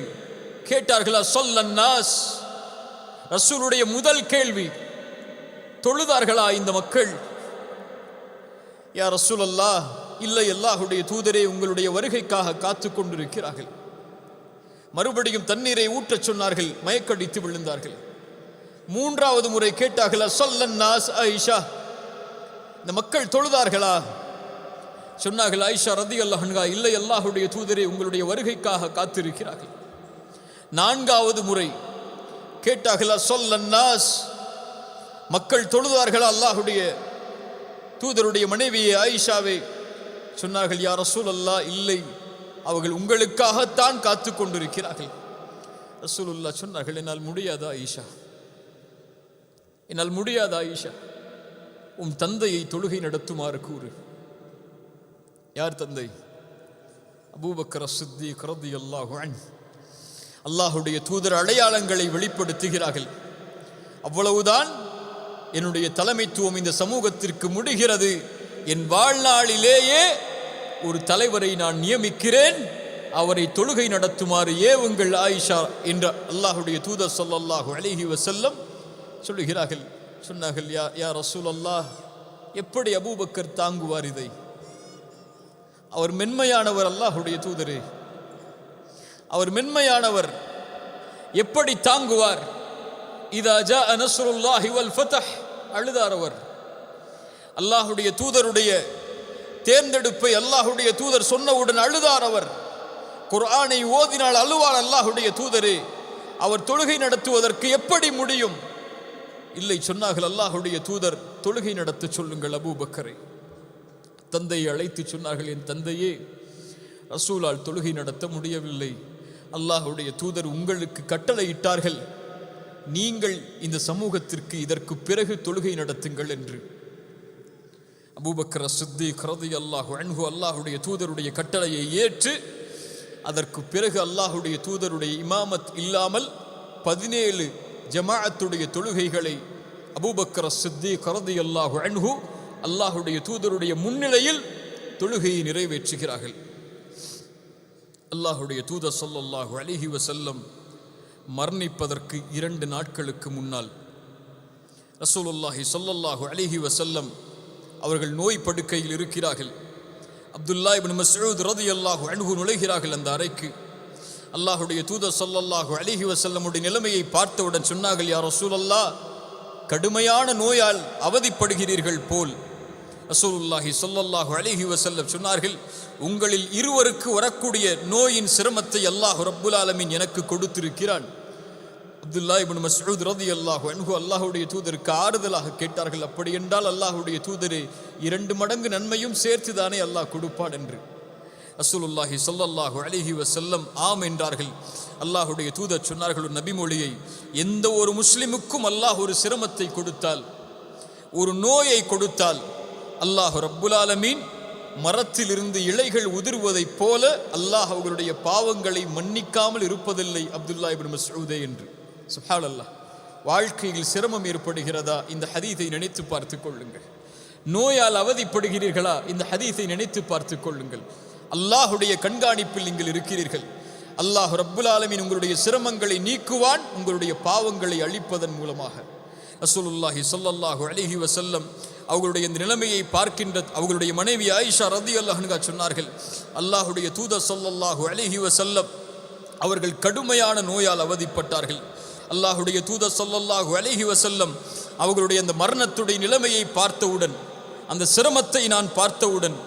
கேட்டார்களா ஸல்லன் நாஸ்? ரசூலுடைய முதல் கேள்வி, தொழுதார்களா இந்த மக்கள்? யா ரசூலல்லாஹ், இல்லை அல்லாஹுடைய தூதரே, உங்களுடைய வருகைக்காக காத்து கொண்டிருக்கிறார்கள். மறுபடியும் தண்ணீரை ஊற்றச் சொன்னார்கள். மயக்கடித்து விழுந்தார்கள். மூன்றாவது முறை கேட்டார்களா ஸல்லன் நாஸ் ஆயிஷா, இந்த மக்கள் தொழுதார்களா? சொன்னார்கள் ஆயிஷா ரலியல்லாஹு அன்ஹா, இல்லை அல்லாஹுடைய தூதரே, உங்களுடைய வருகைக்காக காத்திருக்கிறார்கள். நான்காவது முறை கேட்டார்களா ஸல்லன் நாஸ், மக்கள் தொழுதார்களா அல்லாஹுடைய தூதருடைய மனைவியே ஆயிஷாவே? சொன்னார்கள், யா ரசூலல்லாஹ், இல்லை, அவர்கள் உங்களுக்காகத்தான் காத்து கொண்டிருக்கிறார்கள். ரசூலுல்லாஹ் சொன்னார்கள், என்னால் முடியாதா ஆயிஷா, என்னால் முடியாதா ஆயிஷா, உன் தந்தையை தொழுகை நடத்துமாறு கூறு. யார் தந்தை? அபூபக்கர் அஸ்-சித்தீக் ரலியல்லாஹு அன்ஹு. அல்லாஹுடைய தூதர் அடையாளங்களை வெளிப்படுத்துகிறார்கள். அவ்வளவுதான், என்னுடைய தலைமைத்துவம் இந்த சமூகத்திற்கு முடிகிறது. என் வாழ்நாளிலேயே ஒரு தலைவரை நான் நியமிக்கிறேன், அவரை தொழுகை நடத்துமாறு ஏவுங்கள் ஆயிஷா என்ற அல்லாஹுடைய தூதர் ஸல்லல்லாஹு அலைஹி வஸல்லம் சொல்லுகிறார்கள். சொன்னார்கள், யா ரசூலல்லாஹ், எப்படி அபூபக்கர் தாங்குவார் இதை? அவர் மென்மையானவர் அல்லாஹுடைய தூதரே, அவர் மென்மையானவர், எப்படி தாங்குவார்? இதா ஜாஅ நஸ்ருல்லாஹி வல் ஃபத்ஹ், அழுதார் அவர். அல்லாஹுடைய தூதருடைய தேர்ந்தெடுப்பை அல்லாஹுடைய தூதர் சொன்னவுடன் அழுதார் அவர். குர்ஆனை ஓதினால் அழுவார் அல்லாஹுடைய தூதரே, அவர் தொழுகை நடத்துவதற்கு எப்படி முடியும்? இல்லை சொன்னார்கள் அல்லாஹுடைய தூதர், தொழுகை நடத்த சொல்லுங்கள் அபூபக்கரை. தந்தையை அழைத்து சொன்னார்கள், என் தந்தையே, ரசூலால் தொழுகை நடத்த முடியவில்லை. அல்லாஹுடைய தூதர் உங்களுக்கு கட்டளையிட்டார்கள், நீங்கள் இந்த சமூகத்திற்கு இதற்கு பிறகு தொழுகை நடத்துங்கள் என்று. அபூபக்கர் சித்தீக் ரலியல்லாஹு அன்ஹு அல்லாஹுடைய தூதருடைய கட்டளையை ஏற்று அதற்கு பிறகு அல்லாஹுடைய தூதருடைய இமாமத் இல்லாமல் 17 ஜமாஅத்துடைய தொழுகைகளை அபூபக்கர் சித்தீக் ரலியல்லாஹு அன்ஹு அல்லாஹுடைய தூதருடைய முன்னிலையில் தொழுகையை நிறைவேற்றுகிறார்கள். அல்லாஹுடைய தூதர் ஸல்லல்லாஹு அலைஹி வஸல்லம் மரணிப்பதற்கு 2 நாட்களுக்கு முன்னால் ரசூலுல்லாஹி ஸல்லல்லாஹு அலைஹி வஸல்லம் அவர்கள் நோய் படுக்கையில் இருக்கிறார்கள். அப்துல்லா இப்னு மஸ்ஊத் ரலியல்லாஹு அன்ஹு நுழைகிறார்கள் அந்த அறைக்கு. அல்லாஹுடைய தூதர் ஸல்லல்லாஹு அலைஹி வஸல்லமுடைய நிலைமையை பார்த்தவுடன் சொன்னார்கள், யா ரசூலல்லாஹ், கடுமையான நோயால் அவதிப்படுகிறீர்கள் போல். ரசூலுல்லாஹி ஸல்லல்லாஹு அலைஹி வஸல்லம் சொன்னார்கள், உங்களில் இருவருக்கு வரக்கூடிய நோயின் சிரமத்தை அல்லாஹ் ரப்புல் ஆலமீன் எனக்கு கொடுத்திருக்கிறான். அப்துல்லா இப்னு மஸ்ஊத் ரலியல்லாஹு அன்ஹு அல்லாஹ்வுடைய தூதருக்கு ஆறுதலாக கேட்டார்கள், அப்படி என்றால் அல்லாஹ்வுடைய தூதரே 2 மடங்கு நன்மையும் சேர்த்து தானே அல்லாஹ் கொடுப்பான் என்று. ரசூலுல்லாஹி ஸல்லல்லாஹு அலைஹி வஸல்லம் ஆம் என்றார்கள். அல்லாஹ்வுடைய தூதர் சொன்னார்கள் ஒரு நபிமொழியை, எந்த ஒரு முஸ்லிமுக்கும் அல்லாஹ் ஒரு சிரமத்தை கொடுத்தால், ஒரு நோயை கொடுத்தால், அல்லாஹ் ரப்புல் ஆலமீன் மரத்திலிருந்து இலைகள் உதிர்வதைப் போல அல்லாஹ் அவர்களுடைய பாவங்களை மன்னிக்காமல் இருப்பதில்லை அப்துல்லா இப்னு மஸ்ஊதே என்று. சுப்ஹானல்லாஹ். வாழ்க்கையில் சிரமம் ஏற்படுகிறதா? இந்த ஹதீஸை நினைத்து பார்த்து கொள்ளுங்கள். நோயால் அவதிப்படுகிறீர்களா? இந்த ஹதீஸை நினைத்து பார்த்து கொள்ளுங்கள். அல்லாஹுடைய கண்காணிப்பில் நீங்கள் இருக்கிறீர்கள். அல்லாஹ் ரப்புல் ஆலமீன் உங்களுடைய சிரமங்களை நீக்குவான், உங்களுடைய பாவங்களை அழிப்பதன் மூலமாக. ரசூலுல்லாஹி ஸல்லல்லாஹு அலைஹி வஸல்லம் அவர்களுடைய இந்த நிலைமையை பார்க்கின்ற அவர்களுடைய மனைவி ஆயிஷா ரலியல்லாஹு அன்ஹா சொன்னார்கள், அல்லாஹுடைய தூதர் ஸல்லல்லாஹு அலைஹி வஸல்லம் அவர்கள் கடுமையான நோயால் அவதிப்பட்டார்கள். அல்லாஹுடைய தூதர் ஸல்லல்லாஹு அலைஹி வஸல்லம் அவர்களுடைய அந்த மரணத்துடைய நிலைமையை பார்த்தவுடன், அந்த சிரமத்தை நான் பார்த்தவுடன்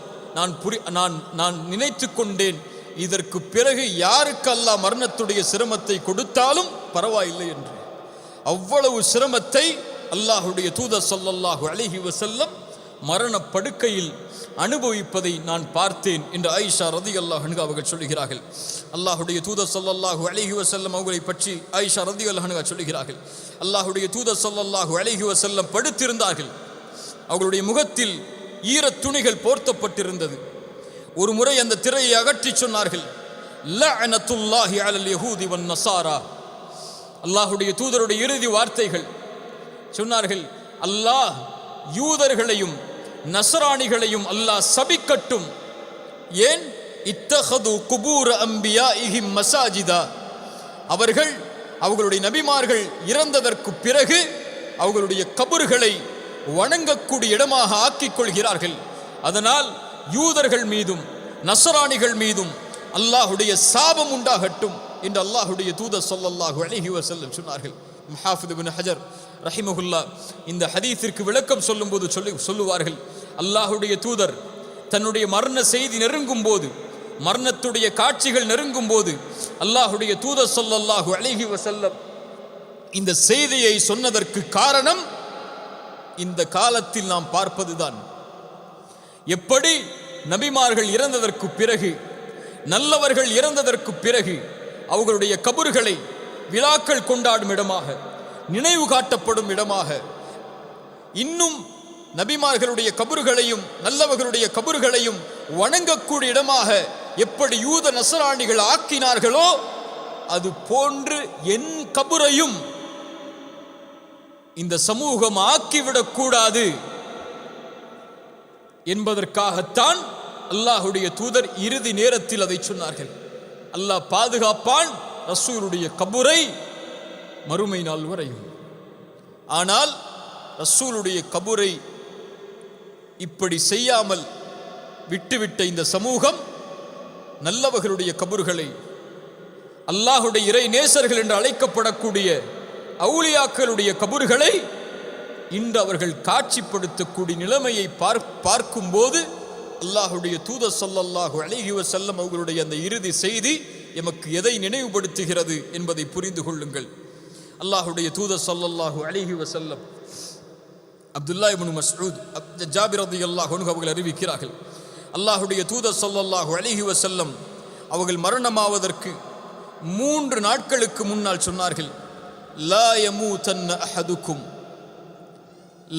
நான் நினைத்து கொண்டேன், இதற்கு பிறகு யாருக்கு அல்லாஹ் மரணத்துடைய சிரமத்தை கொடுத்தாலும் பரவாயில்லை என்று. அவ்வளவு சிரமத்தை அல்லாஹுடைய தூதர் ஸல்லல்லாஹு அலைஹி வஸல்லம் மரண படுக்கையில் அனுபவிப்பதை நான் பார்த்தேன் என்று ஆயிஷா ரலியல்லாஹு அன்ஹா அவர்கள் சொல்கிறார்கள். அல்லாஹுடைய தூதர் ஸல்லல்லாஹு அலைஹி வஸல்லம் அவர்களை பற்றி ஆயிஷா ரலியல்லாஹு அன்ஹா சொல்கிறார்கள், அல்லாஹுடைய தூதர் ஸல்லல்லாஹு அலைஹி வஸல்லம் படுத்திருந்தார்கள். அவர்களுடைய முகத்தில் ஈரத் துணிகள் போர்த்தப்பட்டிருந்தது. ஒரு முறை அந்த திரையை அகற்றி சொன்னார்கள், லஅனத்துல்லாஹி அலல் யஹூதி வன் நஸாரா. அல்லாஹுடைய தூதருடைய இறுதி வார்த்தைகள் சொன்னார்கள், அல்லாஹ் யூதர்களையும் நஸ்ரானிகளையும் அல்லாஹ் சபிக்கட்டும். ஏன்? இத்தஹது குபூர அம்பியாஇஹிம் மசாஜிதா. அவர்கள் அவர்களுடைய நபிமார்கள் இறந்ததற்கு பிறகு அவர்களுடைய கபர்களை வணங்கக்கூடிய இடமாக ஆக்கிக் கொள்கிறார்கள். அதனால் யூதர்கள் மீதும் நஸ்ரானிகள் மீதும் அல்லாஹுடைய சாபம் உண்டாகட்டும் என்று அல்லாஹுடைய தூதர் ஸல்லல்லாஹு அலைஹி வஸல்லம் சொன்னார்கள். முஹாஃபித் இப்னு ஹஜர் ரஹிமஹுல்லா இந்த ஹதீஸிற்கு விளக்கம் சொல்லும்போது சொல்லுவார்கள், அல்லாஹுடைய தூதர் தன்னுடைய மரண செய்தி நெருங்கும் போது, மரணத்துடைய காட்சிகள் நெருங்கும் போது அல்லாஹுடைய தூதர் ஸல்லல்லாஹு அலைஹி வஸல்லம் இந்த செய்தியை சொன்னதற்கு காரணம் இந்த காலத்தில் நாம் பார்ப்பதுதான். எப்படி நபிமார்கள் இறந்ததற்கு பிறகு, நல்லவர்கள் இறந்ததற்கு பிறகு அவர்களுடைய கபர்களை விழாக்கள் கொண்டாடும் இடமாக, நினைவு காட்டப்படும் இடமாக, இன்னும் நபிமார்களுடைய கபர்களையும் நல்லவர்களுடைய கபர்களையும் வணங்கக்கூடிய இடமாக எப்படி யூத நஸ்ரானிகள் ஆக்கினார்களோ, அது போன்று என் கபரையும் இந்த சமூகம் ஆக்கிவிடக்கூடாது என்பதற்காகத்தான் அல்லாஹுடைய தூதர் இறுதி நேரத்தில் அதை சொன்னார்கள். அல்லாஹ் பாதுகாப்பான் ரசூலுடைய கபரை மறுமை நாள் வரையும். ஆனால் ரசூலுடைய கபரை இப்படி செய்யாமல் விட்டுவிட்ட இந்த சமூகம் நல்லவர்களுடைய கபர்களை, அல்லாஹுடைய இறை நேசர்கள் என்று அழைக்கப்படக்கூடிய அவுலியாக்களுடைய கபர்களை இன்று அவர்கள் காட்சிப்படுத்தக்கூடிய நிலைமையை பார்க்கும்போது அல்லாஹுடைய தூதர் ஸல்லல்லாஹு அலைஹி வஸல்லம் அவர்களுடைய அந்த இறுதி செய்தி எமக்கு எதை நினைவுபடுத்துகிறது என்பதை புரிந்து கொள்ளுங்கள். அல்லாஹுடைய தூதர் ஸல்லல்லாஹு அலைஹி வஸல்லம் அப்துல்லா இப்னு மஸ்ஊத் ஜாபிர் ரலியல்லாஹு அன்ஹு அவர்கள் அறிவிக்கிறார்கள், அல்லாஹுடைய தூதர் ஸல்லல்லாஹு அலைஹி வஸல்லம் அவர்கள் மரணமாவதற்கு 3 நாட்களுக்கு முன்னால் சொன்னார்கள், லா யமூதன்ன அஹதுக்கும்,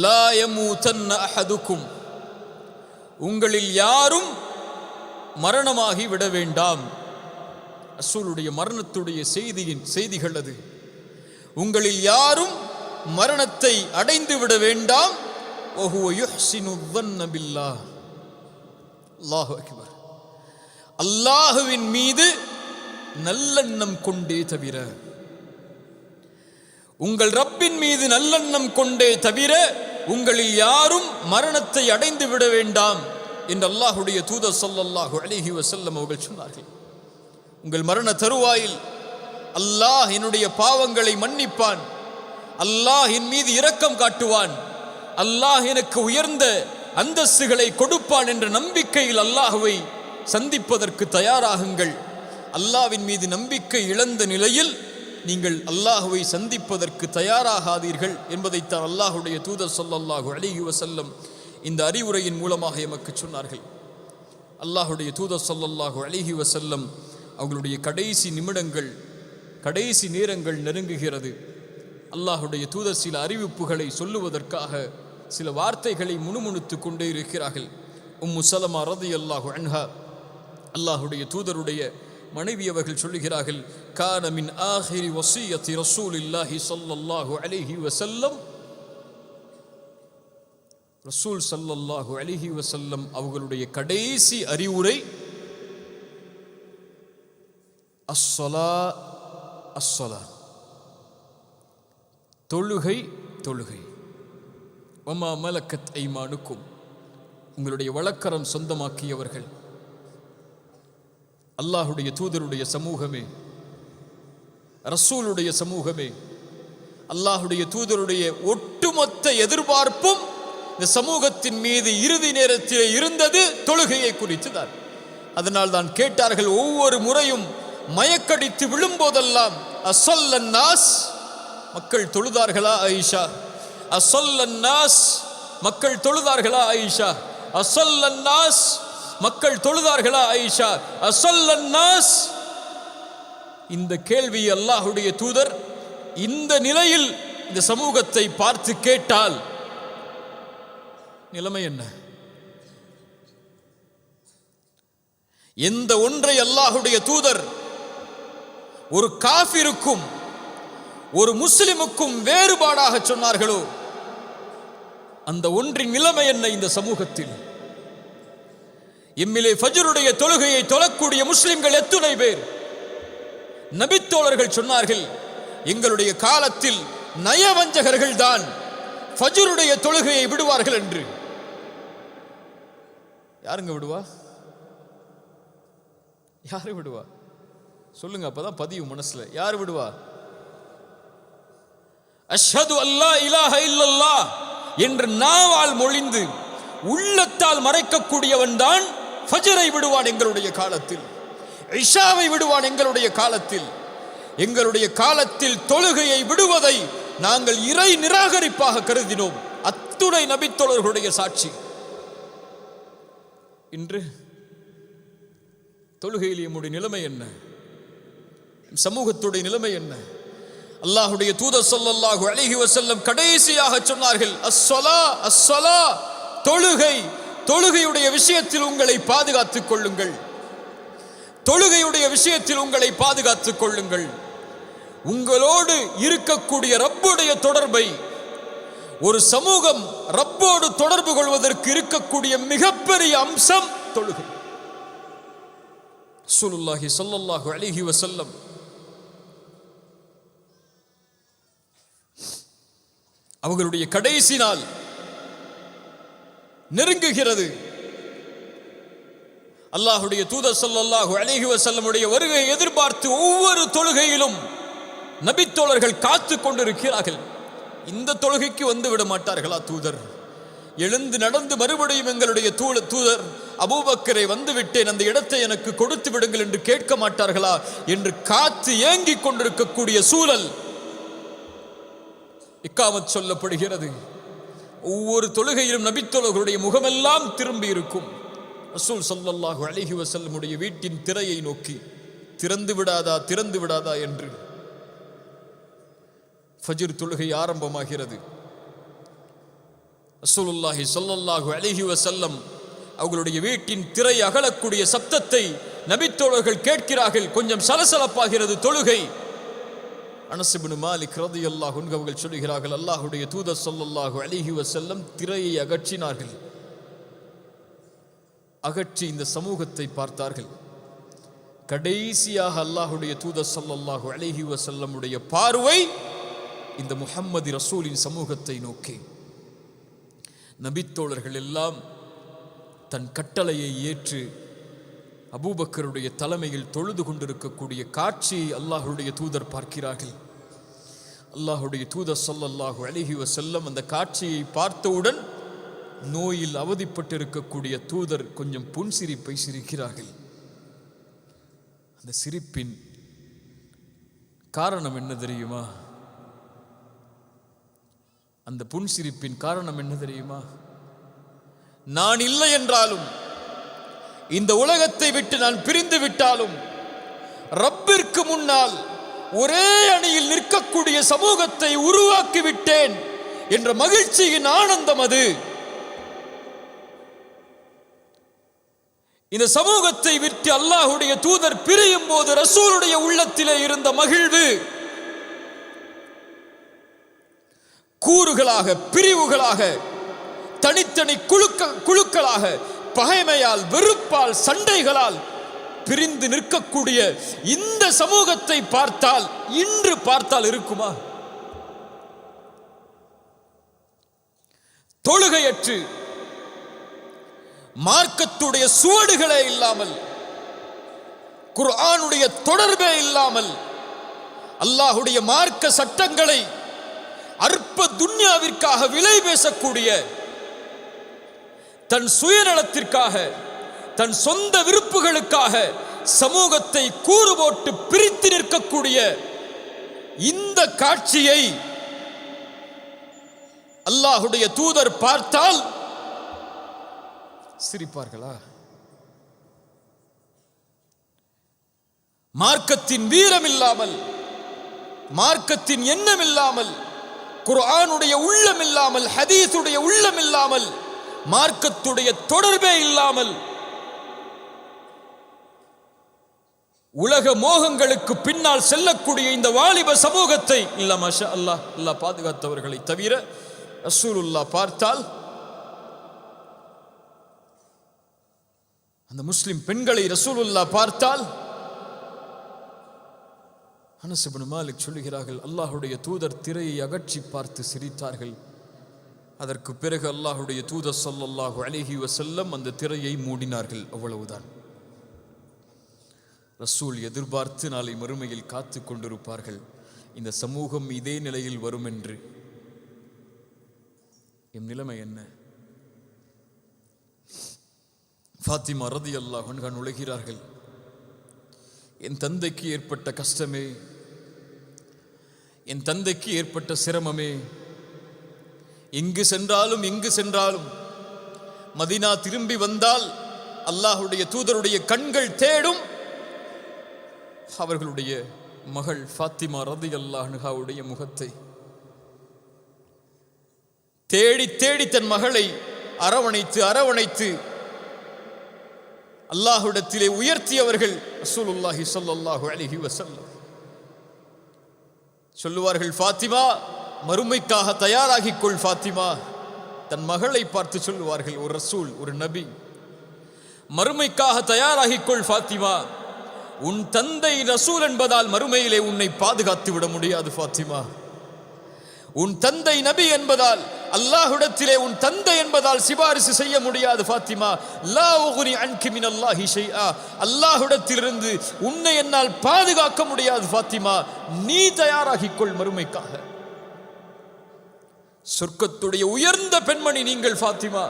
லா யமூதன்ன அஹதுக்கும், உங்களில் யாரும் மரணமாகி விட வேண்டாம். ரசூலுடைய மரணத்துடைய செய்திகள் அது. உங்களில் யாரும் மரணத்தை அடைந்து விட வேண்டாம். வஹுவ யுஹ்சினு ظن பில்லாஹ். அல்லாஹு அக்பர். அல்லாஹுவின் மீது நல்லெண்ணம் கொண்டே தவிர, உங்கள் ரப்பின் மீது நல்லெண்ணம் கொண்டே தவிர உங்களில் யாரும் மரணத்தை அடைந்து விட வேண்டாம் என்று அல்லாஹுடைய தூதர் ஸல்லல்லாஹு அலைஹி வஸல்லம் அவர்கள் சொன்னார்கள். உங்கள் மரண தருவாயில் அல்லாஹ் என்னுடைய பாவங்களை மன்னிப்பான், அல்லாஹ் என் மீது இரக்கம் காட்டுவான், அல்லாஹ் எனக்கு உயர்ந்த அந்தஸ்துகளை கொடுப்பான் என்ற நம்பிக்கையில் அல்லாஹுவை சந்திப்பதற்கு தயாராகுங்கள். அல்லாஹ்வின் மீது நம்பிக்கை இழந்த நிலையில் நீங்கள் அல்லாஹுவை சந்திப்பதற்கு தயாராகாதீர்கள் என்பதைத்தான் அல்லாஹுடைய தூதர் ஸல்லல்லாஹு அலைஹி வஸல்லம் இந்த அறிவுரையின் மூலமாக எமக்கு சொன்னார்கள். அல்லாஹுடைய தூதர் ஸல்லல்லாஹு அலைஹி வஸல்லம் அவர்களுடைய கடைசி நிமிடங்கள், கடைசி நேரங்கள் நெருங்குகிறது. அல்லாஹுடைய தூதர் சில அறிவிப்புகளை சொல்லுவதற்காக சில வார்த்தைகளை முணுமுணுத்து கொண்டே இருக்கிறார்கள். உம்மு சலமா ரலியல்லாஹு அன்ஹா, அல்லாஹுடைய தூதருடைய மனைவி, அவர்கள் சொல்லுகிறார்கள், கான மின் ஆஹிரி வஸியத்தி ரசூலில்லாஹி ஸல்லல்லாஹு அலைஹி வஸல்லம், ரசூல் ஸல்லல்லாஹு அலைஹி வஸல்லம் அவர்களுடைய கடைசி அறிவுரை அஸ்ஸலா அஸ்ஸலா, தொழுகை தொழுகை. வமா மலக்கத் ஐமானுக்கும், உங்களுடைய வழக்கரம் சொந்தமாக்கியவர்கள். அல்லாஹுடைய தூதருடைய சமூகமே, ரசூலுடைய சமூகமே, அல்லாஹுடைய தூதருடைய ஒட்டுமொத்த எதிர்பார்ப்பும் இந்த சமூகத்தின் மீது இறுதி நேரத்திலே இருந்தது தொழுகையை குறித்து தான். அதனால் தான் கேட்டார்கள், ஒவ்வொரு முறையும் மயக்கடித்து விழும்போதெல்லாம், அஸல்லன் நாஸ், மக்கள் தொழுதார்களா ஆயிஷா? அஸல்லன் நாஸ், மக்கள் தொழுதார்களா ஆயிஷா? அஸல்லன் நாஸ், மக்கள் தொழுதார்களா ஆயிஷா? அஸல்லன் நாஸ். இந்த கேள்வி அல்லாஹுடைய தூதர் இந்த நிலையில் இந்த சமூகத்தை பார்த்து கேட்டால் நிலைமை என்ன? எந்த ஒன்றை அல்லாஹுடைய தூதர் ஒரு காஃபிருக்கும் ஒரு முஸ்லிமுக்கும் வேறுபாடாக சொன்னார்களோ அந்த ஒன்றின் நிலைமை என்ன இந்த சமூகத்தில்? எம்மிலே ஃபஜ்ருடைய தொழுகையை தொழக்கூடிய முஸ்லிம்கள் எத்துணை பேர்? நபித்தோழர்கள் சொன்னார்கள், எங்களுடைய காலத்தில் நயவஞ்சகர்கள் தான் ஃபஜ்ருடைய தொழுகையை விடுவார்கள் என்று. யாருங்க விடுவா? யாரு விடுவா? சொல்லுங்க, அப்பதான் பதியும் மனசுல. யாரு விடுவா? அஷ்ஹது அல்லா இலாஹ இல்லல்லாஹ் என்று நாவால் மொழிந்து உள்ளத்தால் மறைக்கக்கூடியவன் தான் ஃபஜ்ரை விடுவான் எங்களுடைய காலத்தில், இஷாவை விடுவான் எங்களுடைய காலத்தில். எங்களுடைய காலத்தில் தொழுகையை விடுவதை நாங்கள் இறை நிராகரிப்பாக கருதினோம். அத்துணை நபித்தோழர்களுடைய சாட்சி. இன்று தொழுகையில் நம்முடைய நிலைமை என்ன? சமூகத்துடைய நிலைமை என்ன? அல்லாஹுடைய தூதர் ஸல்லல்லாஹு அலைஹி வஸல்லம் கடைசியாக சொன்னார்கள், அஸ்ஸலா அஸ்ஸலா, தொழுகை. தொழுகையுடைய விஷயத்தில் உங்களை பாதுகாத்துக் கொள்ளுங்கள். தொழுகையுடைய விஷயத்தில் உங்களை பாதுகாத்துக் கொள்ளுங்கள். உங்களோடு இருக்கக்கூடிய ரப்புடைய தொடர்பை, ஒரு சமூகம் ரப்போடு தொடர்பு கொள்வதற்கு இருக்கக்கூடிய மிகப்பெரிய அம்சம் தொழுகை. ரசூலுல்லாஹி ஸல்லல்லாஹு அலைஹி வஸல்லம் அவர்களுடைய கடைசி நாள் நெருங்குகிறது. அல்லாஹுடைய தூதர் ஸல்லல்லாஹு அலைஹி வஸல்லமுடைய வருகையை எதிர்பார்த்து ஒவ்வொரு தொழுகையிலும் நபித்தோழர்கள் காத்து கொண்டிருக்கிறார்கள். இந்த தொழுகைக்கு வந்து விட மாட்டார்களா தூதர்? எழுந்து நடந்து மறுபடியும் எங்களுடைய தூதர் அபூபக்கரை வந்து விட்டேன், அந்த இடத்தை எனக்கு கொடுத்து விடுங்கள் என்று கேட்க மாட்டார்களா என்று காத்து ஏங்கிக் கொண்டிருக்கக்கூடிய சூழல் இக்காமத் சொல்லப்படுகிறது. ஒவ்வொரு தொழுகையிலும் நபித்தோழர்களுடைய முகமெல்லாம் திரும்பி இருக்கும். ரசூல் ஸல்லல்லாஹு அலைஹி வஸல்லமுடைய வீட்டின் திரையை நோக்கி திறந்து விடாதா என்று ஃபஜ்ர் தொழுகை ஆரம்பமாகிறது. ரசூலுல்லாஹி ஸல்லல்லாஹு அலைஹி வஸல்லம் அவர்களுடைய வீட்டின் திரை அகலக்கூடிய சப்தத்தை நபித்தோழர்கள் கேட்கிறார்கள். கொஞ்சம் சலசலப்பாகிறது தொழுகை. அனஸ் இப்னு மாலிக் ரலியல்லாஹு அன்ஹு அவர்கள் சொல்கிறார்கள், அல்லாஹ்வுடைய தூதர் ஸல்லல்லாஹு அலைஹி வஸல்லம் திரையை அகற்றினார்கள். அகற்றி இந்த சமூகத்தை பார்த்தார்கள். கடைசியாக அல்லாஹ்வுடைய தூதர் ஸல்லல்லாஹு அலைஹி வஸல்லமுடைய பார்வை இந்த முஹம்மது ரசூலின் சமூகத்தை நோக்கி. நபித்தோழர்கள் எல்லாம் தன் கட்டளையை ஏற்று அபூபக்கருடைய தலைமையில் தொழுது கொண்டிருக்கக்கூடிய காட்சியை அல்லாஹ்வுடைய தூதர் பார்க்கிறார்கள். அல்லாஹ்வுடைய தூதர் ஸல்லல்லாஹு அலைஹி வஸல்லம் அந்த காட்சியை பார்த்தவுடன் நோயில் அவதிப்பட்டிருக்கக்கூடிய தூதர் கொஞ்சம் புன்சிரிப்பை சிரிக்கிறார்கள். அந்த சிரிப்பின் காரணம் என்ன தெரியுமா? அந்த புன்சிரிப்பின் காரணம் என்ன தெரியுமா? நான் இல்லை என்றாலும், இந்த உலகத்தை விட்டு நான் பிரிந்து விட்டாலும், ரப்பிற்கு முன்னால் ஒரே அணியில் நிற்கக்கூடிய சமூகத்தை உருவாக்கி விட்டேன் என்ற மகிழ்ச்சியின் ஆனந்தம் அது. இந்த சமூகத்தை விட்டு அல்லாஹ்வுடைய தூதர் பிரியும் போது ரசூலுடைய உள்ளத்திலே இருந்த மகிழ்வு கூறுகளாக, பிரிவுகளாக, தனித்தனி குழுக்களாக, பகைமையால், வெறுப்பால், சண்டைகளால் பிரிந்து நிற்கக்கூடிய இந்த சமூகத்தை பார்த்தால், இன்று பார்த்தால் இருக்குமா? தொழுகையற்று மார்க்கத்துடைய சுவடுகளே இல்லாமல், குர்ஆனுடைய தொடர்பே இல்லாமல், அல்லாஹ்வுடைய மார்க்க சட்டங்களை அற்ப துன்யாவிற்காக விலை பேசக்கூடிய, தன் சுயநலத்திற்காக, தன் சொந்த விருப்புகளுக்காக சமூகத்தை கூறு போட்டு பிரித்து நிற்கக்கூடிய இந்த காட்சியை அல்லாஹ்வுடைய தூதர் பார்த்தால் சிரிப்பார்களா? மார்க்கத்தின் வீரம் இல்லாமல், மார்க்கத்தின் எண்ணம் இல்லாமல், குர்ஆனுடைய உள்ளம் இல்லாமல், ஹதீஸுடைய உள்ளம் இல்லாமல், மார்க்கத்துடைய தொடர்பே இல்லாமல், உலக மோகங்களுக்கு பின்னால் செல்லக்கூடிய இந்த வாலிப சமூகத்தை இல்ல மாஷா அல்லாஹ், அல்லாஹ் பாதுகாத்தவர்களை தவிர ரசூலுல்லாஹ் பார்த்தால், அந்த முஸ்லிம் பெண்களை ரசூலுல்லாஹ் பார்த்தால், அனஸ் இப்னு மாலிக் சொல்லுகிறார்கள், அல்லாஹ்வுடைய தூதர் திரையை அகற்றி பார்த்து சிரித்தார்கள். அதற்கு பிறகு அல்லாஹ்வுடைய தூதர் ஸல்லல்லாஹு அலைஹி வஸல்லம் அந்த திரையை மூடினார்கள். அவ்வளவுதான். ரசூல் எதிர்பார்த்து நாளை மறுமையில் காத்து கொண்டிருப்பார்கள், இந்த சமூகம் இதே நிலையில் வரும் என்று. எம் நிலைமை என்ன? ஃபாத்திமா ரலியல்லாஹு அன்ஹா நுழைகிறார்கள். என் தந்தைக்கு ஏற்பட்ட கஷ்டமே, என் தந்தைக்கு ஏற்பட்ட சிரமமே, எங்கு சென்றாலும் மதீனா திரும்பி வந்தால் அல்லாஹ்வுடைய தூதருடைய கண்கள் தேடும் அவர்களுடைய மகள் ஃபாத்திமா ரலியல்லாஹு அன்ஹாவுடைய முகத்தை. தேடி தேடி தன் மகளை அரவணைத்து அல்லாஹ்விடத்திலே உயர்த்தியவர்கள் ரசூலுல்லாஹி ஸல்லல்லாஹு அலைஹி வஸல்லம். சொல்லுவார்கள், ஃபாத்திமா, மறுமைக்காக தயாராகிக் கொள் ஃபாத்திமா. தன் மகளை பார்த்து சொல்லுவார்கள், ஒரு ரசூல், ஒரு நபி, மறுமைக்காக தயாராகிக் கொள் ஃபாத்திமா. உன் தந்தை ரசூல் என்பதால் மறுமையிலே உன்னை பாதுகாத்து விட முடியாது ஃபாத்திமா. உன் தந்தை நபி என்பதால், அல்லாஹ்விடத்திலே உன் தந்தை என்பதால் சிபாரிசு செய்ய முடியாது ஃபாத்திமா. லா உக்னி அன்கி மினல்லாஹி ஷைஆ. அல்லாஹ்விடத்திலிருந்து உன்னை என்னால் பாதுகாக்க முடியாது ஃபாத்திமா. நீ தயாராகிக்கொள் மறுமைக்காக. சொர்க்கத்துடைய உயர்ந்த பெண்மணி நீங்கள் ஃபாத்திமா.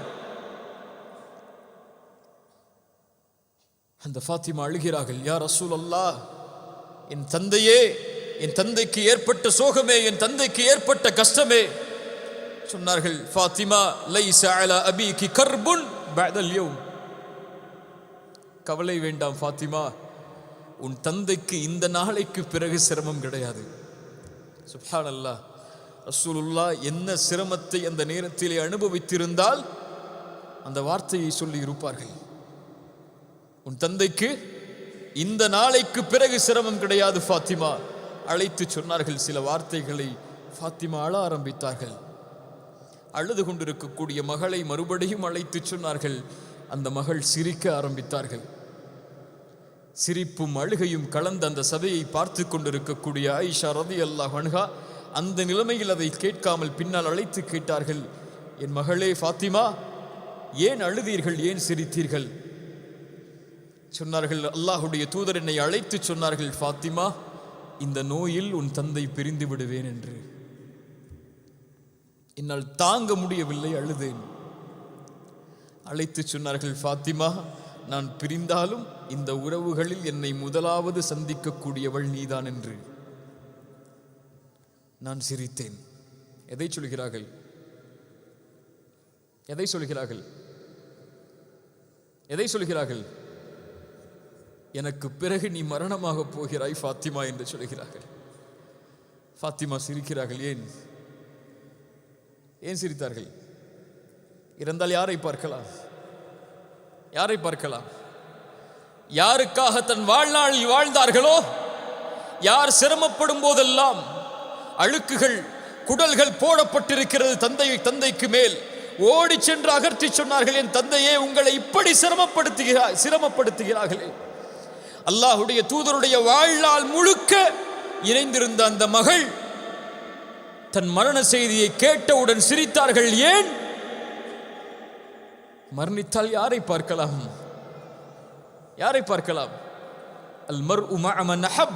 அந்த ஃபாத்திமா அழுகிறார்கள், யா ரசூலல்லாஹ், என் தந்தையே, என் தந்தைக்கு ஏற்பட்ட சோகமே, என் தந்தைக்கு ஏற்பட்ட கஷ்டமே. சொன்னார்கள், ஃபாத்திமா, லைஸ அலா அபீகி கர்புன் பஅதல் யௌம். கவலை வேண்டாம் ஃபாத்திமா, உன் தந்தைக்கு இந்த நாளைக்கு பிறகு சிரமம் கிடையாது. சுப்ஹானல்லாஹ், ரசூலுல்லாஹ் என்ன சிரமத்தை அந்த நேரத்திலே அனுபவித்திருந்தால் அந்த வார்த்தையை சொல்லி இருப்பார்கள். உன் தந்தைக்கு இந்த நாளைக்கு பிறகு சிரமம் கிடையாது ஃபாத்திமா. அழைத்து சொன்னார்கள் சில வார்த்தைகளை. ஃபாத்திமா அழ ஆரம்பித்தார்கள். அழுது கொண்டிருக்கக்கூடிய மகளை மறுபடியும் அழைத்து சொன்னார்கள். அந்த மகள் சிரிக்க ஆரம்பித்தார்கள். சிரிப்பும் அழுகையும் கலந்த அந்த சபையை பார்த்து கொண்டிருக்கக்கூடிய ஆயிஷா ரலியல்லாஹு அன்ஹா அந்த நிலைமையில் அதை கேட்காமல் பின்னால் அழைத்து கேட்டார்கள், என் மகளே ஃபாத்திமா, ஏன் அழுதீர்கள், ஏன் சிரித்தீர்கள்? சொன்னார்கள், அல்லாஹுடைய தூதர் என்னை அழைத்து சொன்னார்கள், ஃபாத்திமா, இந்த நோயில் உன் தந்தை பிரிந்து விடுவேன் என்று. என்னால் தாங்க முடியவில்லை, அழுதேன். அழைத்து சொன்னார்கள், ஃபாத்திமா, நான் பிரிந்தாலும் இந்த உறவுகளில் என்னை முதலாவது சந்திக்கக்கூடியவள் நீதான் என்று. நான் சிரித்தேன். எதை சொல்கிறார்கள்? எதை சொல்கிறார்கள்? எதை சொல்கிறார்கள்? எனக்கு பிறகு நீ மரணமாக போகிறாய் ஃபாத்திமா என்று சொல்கிறார்கள். ஃபாத்திமா சிரிக்கிறார்கள். ஏன் ஏன் சிரித்தார்கள்? இறந்தால் யாரை பார்க்கலாம்? யாரை பார்க்கலாம்? யாருக்காக தன் வாழ்நாளில் வாழ்ந்தார்களோ, யார் சிரமப்படும் போதெல்லாம் அழுக்குகள் குடல்கள் போடப்பட்டிருக்கிறது தந்தைக்கு மேல், ஓடி சென்று அகற்றி சொன்னார்கள், என் தந்தையே, உங்களை இப்படி சிரமப்படுத்துகிறார்களே. அல்லாஹுடைய தூதருடைய வாழ்நாள் முழுக்க இணைந்திருந்த அந்த மகள் தன் மரண செய்தியை கேட்டவுடன் சிரித்தார்கள். ஏன்? மரணித்தால் யாரை பார்க்கலாம்? யாரை பார்க்கலாம்? அல் மர்உ மஅ மன் அஹப்,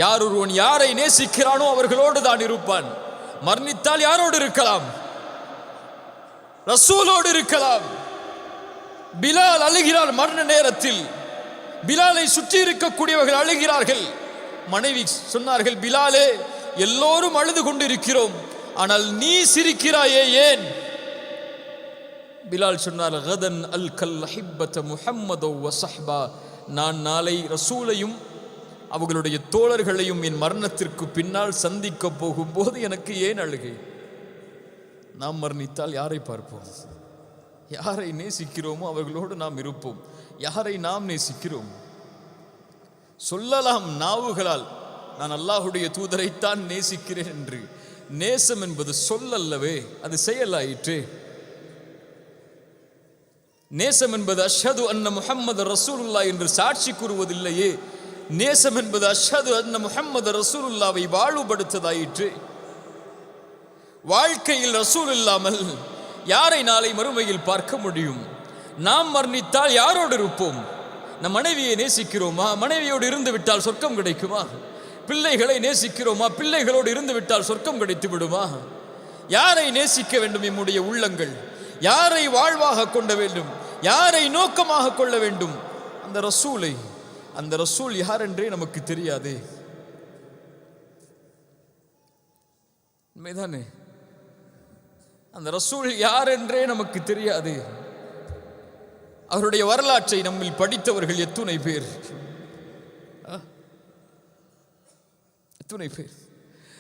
யார் ஒருவன் யாரை நேசிக்கிறானோ அவர்களோடு தான் இருப்பான். மரணித்தால் யாரோடு இருக்கலாம்? ரசூலோடு இருக்கலாம். பிலால் அழுகிறார் மரண நேரத்தில். பிலாலை சுற்றி இருக்கக்கூடியவர்கள் அழுகிறார்கள். மனைவி சொன்னார்கள், பிலாலே, எல்லோரும் அழுது கொண்டிருக்கிறோம், ஆனால் நீ சிரிக்கிறாயே, ஏன்? பிலால் சொன்னார், கதன் அல் கல் ஹிப்பத முஹம்மது வ ஸஹ்பா, நான் நாளை ரசூலையும் அவர்களுடைய தோழர்களையும் என் மரணத்திற்கு பின்னால் சந்திக்க போகும்போது எனக்கு ஏன் அழுகை? நாம் மரணித்தால் யாரை பார்ப்போம்? யாரை நேசிக்கிறோமோ அவர்களோடு நாம் இருப்போம். யாரை நாம் நேசிக்கிறோம்? சொல்லலாம் நாவுகளால், நான் அல்லாஹுடைய தூதரைத்தான் நேசிக்கிறேன் என்று. நேசம் என்பது சொல்லல்லவே, அது செயலாயிற்று. நேசம் என்பது அஷ்ஹது அன்ன முஹம்மது ரசூலுல்லாஹ் என்று சாட்சி கூறுவதில்லையே. நேசம் என்பது அஷ்ஹது அன்ன முஹம்மது ரசூலுல்லாஹ்வை வாழ்வுபடுத்ததாயிற்று. வாழ்க்கையில் ரசூல் இல்லாமல் யாரை நாளை மறுமையில் பார்க்க முடியும்? நாம் மரணித்தால் யாரோடு இருப்போம்? நம் மனைவியை நேசிக்கிறோமா? மனைவியோடு இருந்து விட்டால் சொர்க்கம் கிடைக்குமா? பிள்ளைகளை நேசிக்கிறோமா? பிள்ளைகளோடு இருந்து விட்டால் சொர்க்கம் கிடைத்து விடுமா? யாரை நேசிக்க வேண்டும்? நம்முடைய உள்ளங்கள் யாரை வாழ்வாக கொள்ள வேண்டும்? யாரை நோக்கமாக கொள்ள வேண்டும்? அந்த ரசூலை. அந்த ரசூல் யார் என்றே நமக்கு தெரியாதே. உண்மைதானே? அந்த ரசூல் யார் என்றே நமக்கு தெரியாது. அவருடைய வரலாற்றை நம்மில் படித்தவர்கள் எத்துணை பேர்? எத்துணை பேர்?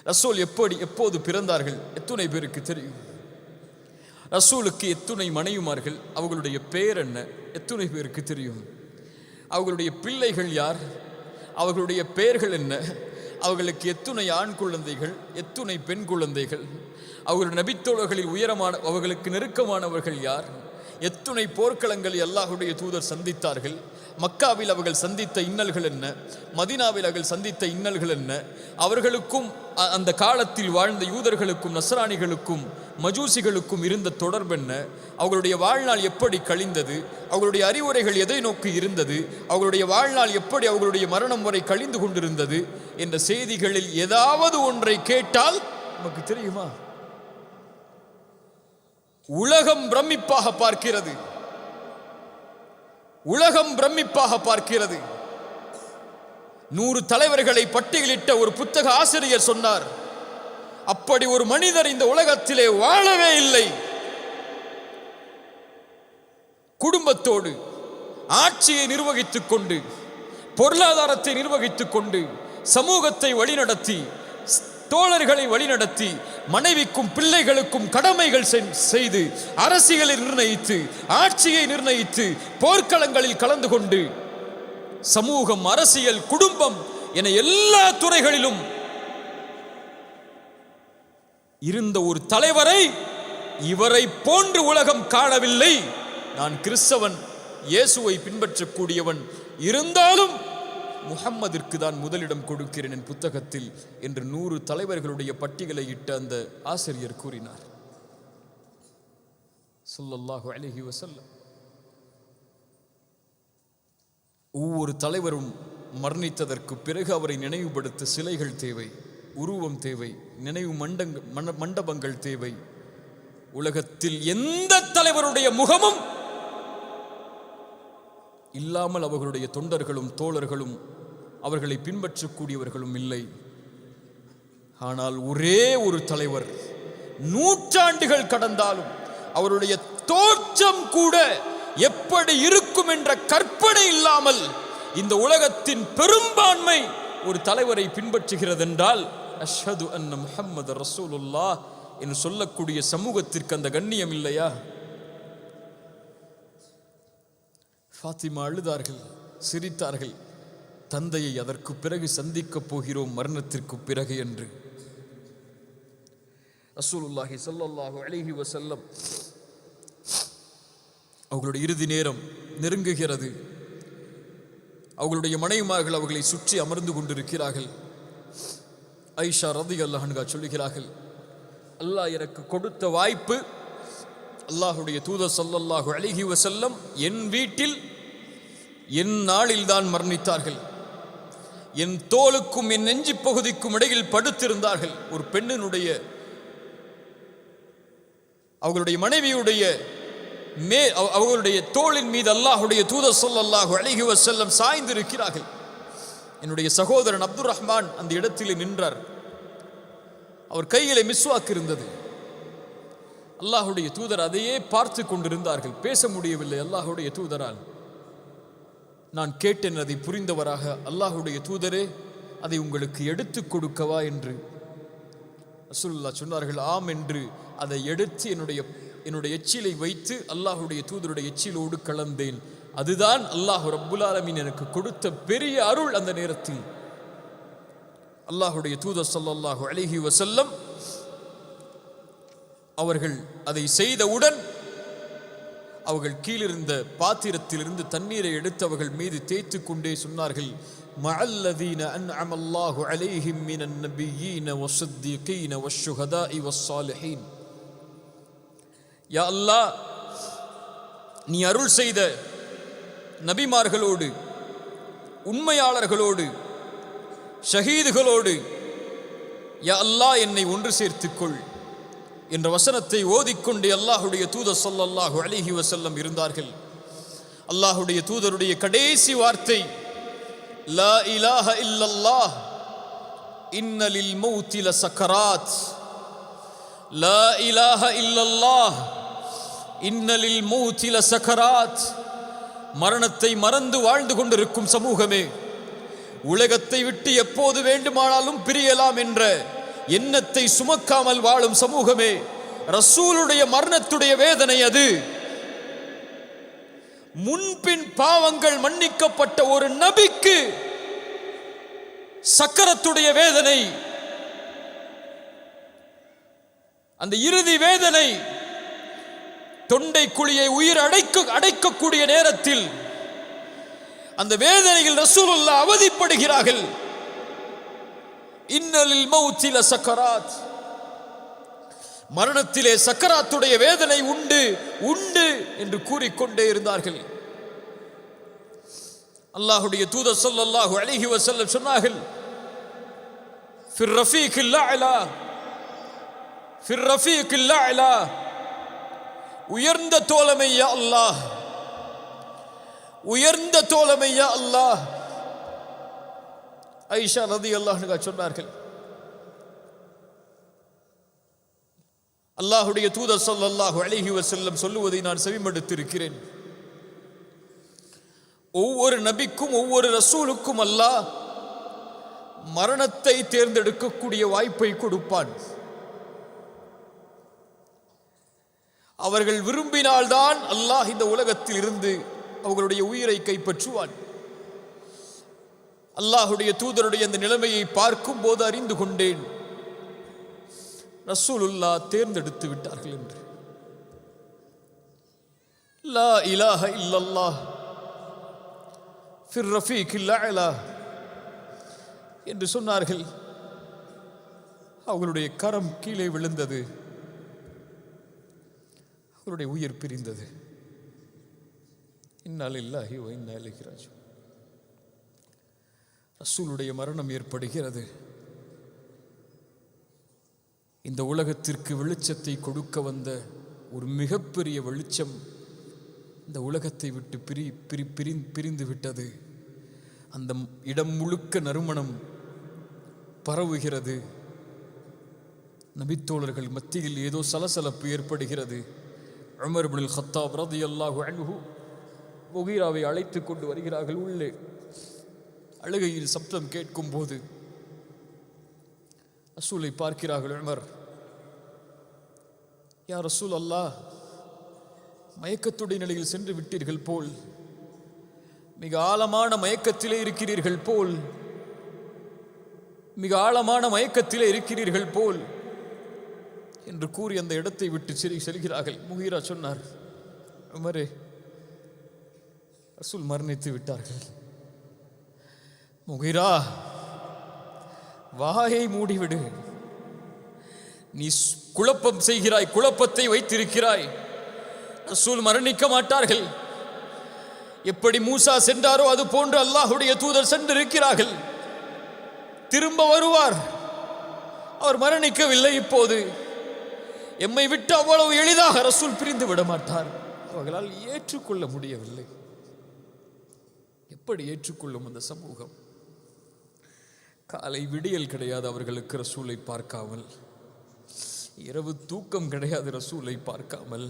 ரசூல் எப்போது பிறந்தார்கள் எத்துணை பேருக்கு தெரியும்? ரசூலுக்கு எத்துணை மனைவிமார்கள், அவர்களுடைய பெயர் என்ன எத்துணை பேருக்கு தெரியும்? அவர்களுடைய பிள்ளைகள் யார், அவர்களுடைய பெயர்கள் என்ன? அவர்களுக்கு எத்துணை ஆண் குழந்தைகள், எத்துணை பெண் குழந்தைகள்? அவர்களுடைய நபித்தோழர்களில் உயரமான, அவர்களுக்கு நெருக்கமானவர்கள் யார்? எத்துணை போர்க்களங்களில் அல்லாஹுடைய தூதர் சந்தித்தார்கள்? மக்காவில் அவர்கள் சந்தித்த இன்னல்கள் என்ன? மதீனாவில் அவர்கள் சந்தித்த இன்னல்கள் என்ன? அவர்களுக்கும் அந்த காலத்தில் வாழ்ந்த யூதர்களுக்கும் நஸ்ரானிகளுக்கும் மஜூசிகளுக்கும் இருந்த தொடர்பு என்ன? அவர்களுடைய வாழ்நாள் எப்படி கழிந்தது? அவர்களுடைய அறிவுரைகள் எதை நோக்கி இருந்தது? அவர்களுடைய வாழ்நாள் எப்படி அவர்களுடைய மரணம் வரை கழிந்து கொண்டிருந்தது என்ற செய்திகளில் ஏதாவது ஒன்றை கேட்டால் நமக்கு தெரியுமா? உலகம் பிரமிப்பாக பார்க்கிறது. உலகம் பிரமிப்பாக பார்க்கிறது. 100 தலைவர்களை பட்டியலிட்ட ஒரு புத்தக ஆசிரியர் சொன்னார், அப்படி ஒரு மனிதர் இந்த உலகத்திலே வாழவே இல்லை. குடும்பத்தோடு ஆட்சியை நிர்வகித்துக் கொண்டு, பொருளாதாரத்தை நிர்வகித்துக் கொண்டு, சமூகத்தை வழிநடத்தி, தோழர்களை வழிநடத்தி, மனைவிக்கும் பிள்ளைகளுக்கும் கடமைகள் செய்து, அரசியலை நிர்ணயித்து, ஆட்சியை நிர்ணயித்து, போர்க்களங்களில் கலந்து கொண்டு, சமூகம், அரசியல், குடும்பம் என எல்லா துறைகளிலும் இருந்த ஒரு தலைவரை இவரை போன்று உலகம் காணவில்லை. நான் கிறிஸ்தவன், இயேசுவை பின்பற்றக்கூடியவன், இருந்தாலும் முஹம்மதிற்கு தான் முதலிடம் கொடுக்கிறேன் என் புத்தகத்தில் என்று 100 தலைவர்களுடைய பட்டியலை இட்ட அந்த ஆசிரியர் கூறினார். ஸல்லல்லாஹு அலைஹி வஸல்லம். ஒவ்வொரு தலைவரும் மரணித்ததற்கு பிறகு அவரை நினைவுபடுத்த சிலைகள் தேவை, உருவம் தேவை, நினைவு மண்டபங்கள் தேவை. உலகத்தில் எந்த தலைவருடைய முகமும் இல்லாமல் அவர்களுடைய தொண்டர்களும் தோழர்களும் அவர்களை பின்பற்றக்கூடியவர்களும் இல்லை. ஆனால் ஒரே ஒரு தலைவர், நூற்றாண்டுகள் கடந்தாலும் அவருடைய தோற்றம் கூட எப்படி இருக்கும் என்ற கற்பனை இல்லாமல் இந்த உலகத்தின் பெரும்பான்மை ஒரு தலைவரை பின்பற்றுகிறது என்றால் அஷ்ஹது அன்ன முஹம்மது ரசூலுல்லாஹ் என்று சொல்லக்கூடிய சமூகத்திற்கு அந்த கண்ணியம் இல்லையா? ஃபாத்திமா அழுதார்கள், சிரித்தார்கள். தந்தையை அதற்கு பிறகு சந்திக்கப் போகிறோம் மரணத்திற்கு பிறகு என்று. ரசூலுல்லாஹி ஸல்லல்லாஹு அலைஹி வஸல்லம் அவர்களுடைய இறுதி நேரம் நெருங்குகிறது. அவர்களுடைய மனைவிமார்கள் அவர்களை சுற்றி அமர்ந்து கொண்டிருக்கிறார்கள். ஆயிஷா ரலியல்லாஹு அன்ஹா சொல்லுகிறார்கள், அல்லாஹ் எனக்கு கொடுத்த வாய்ப்பு, அல்லாஹுடைய தூதர் ஸல்லல்லாஹு அலைஹி வஸல்லம் என் வீட்டில் என் நாளில் தான் மரணித்தார்கள். என் தோலுக்கும் என் நெஞ்சு பகுதிக்கும் இடையில் படுத்திருந்தார்கள். ஒரு பெண்ணினுடைய, அவர்களுடைய மனைவியுடைய அவர்களுடைய தோளின் மீது அல்லாஹுடைய தூதர் ஸல்லல்லாஹு அலைஹி வஸல்லம் சாய்ந்திருக்கிறார்கள். என்னுடைய சகோதரன் அப்துர் ரஹ்மான் அந்த இடத்திலே நின்றார். அவர் கையிலே மிஸ்வாக் இருந்தது. அல்லாஹுடைய தூதர் அதையே பார்த்து கொண்டிருந்தார்கள். பேச முடியவில்லை அல்லாஹுடைய தூதரால். நான் கேட்டேன் அதை புரிந்தவராக, அல்லாஹுடைய தூதரே அதை உங்களுக்கு எடுத்து கொடுக்கவா என்று. ரசூலுல்லாஹ் சொன்னார்கள், ஆம் என்று அதை எடுத்து என்னுடைய எச்சிலை வைத்து அல்லாஹுடைய தூதருடைய எச்சிலோடு கலந்தேன். அதுதான் அல்லாஹ் ரப்புல் ஆலமீன் எனக்கு கொடுத்த பெரிய அருள். அந்த நேரத்தில் அல்லாஹுடைய தூதர் ஸல்லல்லாஹு அலைஹி வஸல்லம் அவர்கள் அதை செய்தவுடன் அவர்கள் கீழிருந்த பாத்திரத்திலிருந்து தண்ணீரை எடுத்து அவர்கள் மீது தேய்த்து கொண்டே சொன்னார்கள், மஅல்லதீன அன்அமல்லாஹு அலைஹிம் மினன் நபிய்யீன வஸ்ஸித்தீகீன வஷ்ஷுஹதாஇ வஸ்ஸாலிஹீன். யா அல்லாஹ், நீ அருள் செய்த நபிமார்களோடு, உண்மையாளர்களோடு, ஷஹீதுகளோடு யா அல்லாஹ் என்னை ஒன்று சேர்த்துக்கொள் என்ற வசனத்தை ஓதிக்கொண்டே அல்லாஹுடைய தூதர் ஸல்லல்லாஹு அலைஹி வஸல்லம் இருந்தார்கள். அல்லாஹுடைய தூதருடைய கடைசி வார்த்தை, லா இலாஹ இல்லல்லாஹ் இன்ன லில் மௌத்தி லசக்கராத். லா இலாஹ இல்லல்லாஹ் இன்ன லில் மௌத்தி லசக்கராத். மரணத்தை மறந்து வாழ்ந்து கொண்டிருக்கும் சமூகமே, உலகத்தை விட்டு எப்போது வேண்டுமானாலும் பிரியலாம் என்ற எண்ணத்தை சுமக்காமல் வாழும் சமூகமே, ரசூலுடைய மரணத்துடைய வேதனை அது. முன்பின் பாவங்கள் மன்னிக்கப்பட்ட ஒரு நபிக்கு சக்கரத்துடைய வேதனை, அந்த இறுதி வேதனை, தொண்டை குழியை உயிர் அடைக்கக்கூடிய நேரத்தில் அந்த வேதனையில் ரசூலுல்லாஹ் அவதிப்படுகிறார்கள். இன்னலில் மௌத்தி லசக்கராத். மரணத்திலே சக்கராத்துடைய வேதனை உண்டு உண்டு என்று கூறிக்கொண்டே இருந்தார்கள். அல்லாஹுடைய தூதர் ஸல்லல்லாஹு அலைஹி வஸல்லம் சொன்னார்கள், ஃபிர் ரஃபீகில் அலா, ஃபிர் ரஃபீகில் அலா, உயர்ந்த தோழமை யா அல்லாஹ், உயர்ந்த தோழமை யா அல்லாஹ். ஆயிஷா ரலியல்லாஹு அன்ஹா சொன்னார்கள், அல்லாஹுடைய தூதர் ஸல்லல்லாஹு அலைஹி வஸல்லம் சொல்லுவதை நான் செவிமடுத்திருக்கிறேன். ஒவ்வொரு நபிக்கும் ஒவ்வொரு ரசூலுக்கும் அல்லாஹ் மரணத்தை தேர்ந்தெடுக்கக்கூடிய வாய்ப்பை கொடுப்பான். அவர்கள் விரும்பினால்தான் அல்லாஹ் இந்த உலகத்தில் இருந்து அவர்களுடைய உயிரை கைப்பற்றுவான். அல்லாஹுடைய தூதருடைய அந்த நிலைமையை பார்க்கும் போது அறிந்து கொண்டேன், ரசூலுல்லாஹ் தேர்ந்தெடுத்து விட்டார்கள் என்று. லா இலாஹ இல்லல்லாஹ் ஃபிர் ரஃபீக்கில் அலா என்று சொன்னார்கள். அவர்களுடைய கரம் கீழே விழுந்தது, அவருடைய உயிர் பிரிந்தது. இன்னா லில்லாஹி வ இன்னா இலைஹி ராஜிஊன். ரசூலுடைய மரணம் ஏற்படுகிறது. இந்த உலகத்திற்கு வெளிச்சத்தை கொடுக்க வந்த ஒரு மிகப்பெரிய வெளிச்சம் இந்த உலகத்தை விட்டு பிரிந்து விட்டது. அந்த இடம் முழுக்க நறுமணம் பரவுகிறது. நபித்தோழர்கள் மத்தியில் ஏதோ சலசலப்பு ஏற்படுகிறது. உமர் இப்னுல் கத்தாப் ரலியல்லாஹு அன்ஹு முகீராவை அழைத்து கொண்டு வருகிறார்கள். உள்ளே அழுகையில் சப்தம் கேட்கும் போது ரசூலை பார்க்கிறார்கள். உமர், யா ரசூல் அல்லாஹ், மயக்கத்துடைய நிலையில் சென்று விட்டீர்கள் போல், மிக ஆழமான மயக்கத்திலே இருக்கிறீர்கள் போல், மிக ஆழமான மயக்கத்திலே இருக்கிறீர்கள் போல் என்று கூறி அந்த இடத்தை விட்டு செல்கிறார்கள். முகீரா சொன்னார், உமரே, ரசூல் மரணித்து விட்டார்கள். முகீரா, வாயை மூடிவிடு. நீ குழப்பம் செய்கிறாய், குழப்பத்தை வைத்திருக்கிறாய். ரசூல் மரணிக்க மாட்டார்கள். எப்படி மூசா சென்றாரோ அது போன்று அல்லாஹுடைய தூதர் சென்றிருக்கிறார்கள். திரும்ப வருவார். அவர் மரணிக்கவில்லை. இப்போது எம்மை விட்டு அவ்வளவு எளிதாக ரசூல் பிரிந்து விட மாட்டார். அவர்களால் ஏற்றுக்கொள்ள முடியவில்லை. எப்படி ஏற்றுக்கொள்ளும் அந்த சமூகம்? காலை விடியல் கிடையாது அவர்களுக்கு ரசூலை பார்க்காமல், இரவு தூக்கம் கிடையாது ரசூலை பார்க்காமல்.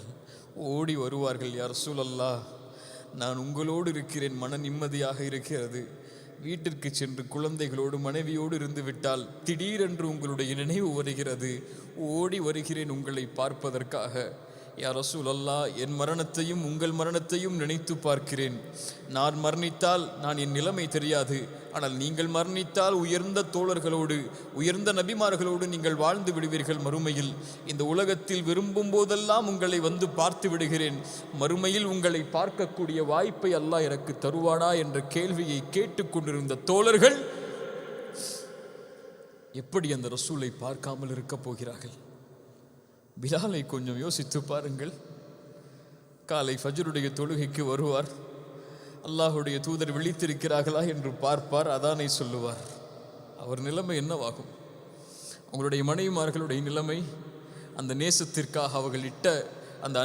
ஓடி வருவார்கள். யா ரசூல் அல்லாஹ், நான் உங்களோடு இருக்கிறேன், மன நிம்மதியாக இருக்கிறது. வீட்டிற்கு சென்று குழந்தைகளோடு மனைவியோடு இருந்து விட்டால் திடீரென்று உங்களுடைய நினைவு வருகிறது. ஓடி வருகிறேன் உங்களை பார்ப்பதற்காக. யா ரசூல் அல்லாஹ், என் மரணத்தையும் உங்கள் மரணத்தையும் நினைத்து பார்க்கிறேன். நான் மரணித்தால் நான் என் நிலைமை தெரியாது. ஆனால் நீங்கள் மரணித்தால் உயர்ந்த தோழர்களோடு, உயர்ந்த நபிமார்களோடு நீங்கள் வாழ்ந்து விடுவீர்கள் மறுமையில். இந்த உலகத்தில் விரும்பும் போதெல்லாம் உங்களை வந்து பார்த்து விடுகிறேன். மறுமையில் உங்களை பார்க்கக்கூடிய வாய்ப்பை அல்லாஹ் எனக்கு தருவானா என்ற கேள்வியை கேட்டுக்கொண்டிருந்த தோழர்கள் எப்படி அந்த ரசூலை பார்க்காமல் இருக்க போகிறார்கள்? பிலாலை கொஞ்சம் யோசித்து பாருங்கள். காலை ஃபஜ்ருடைய தொழுகைக்கு வருவார். அல்லாஹுடைய தூதர் விழித்திருக்கிறார்களா என்று பார்ப்பார். அதானை சொல்லுவார். அவர் நிலைமை என்னவாகும்? அவங்களுடைய மனைவிமார்களுடைய நிலைமை, அந்த நேசத்திற்காக அவர்கள் இட்ட அந்த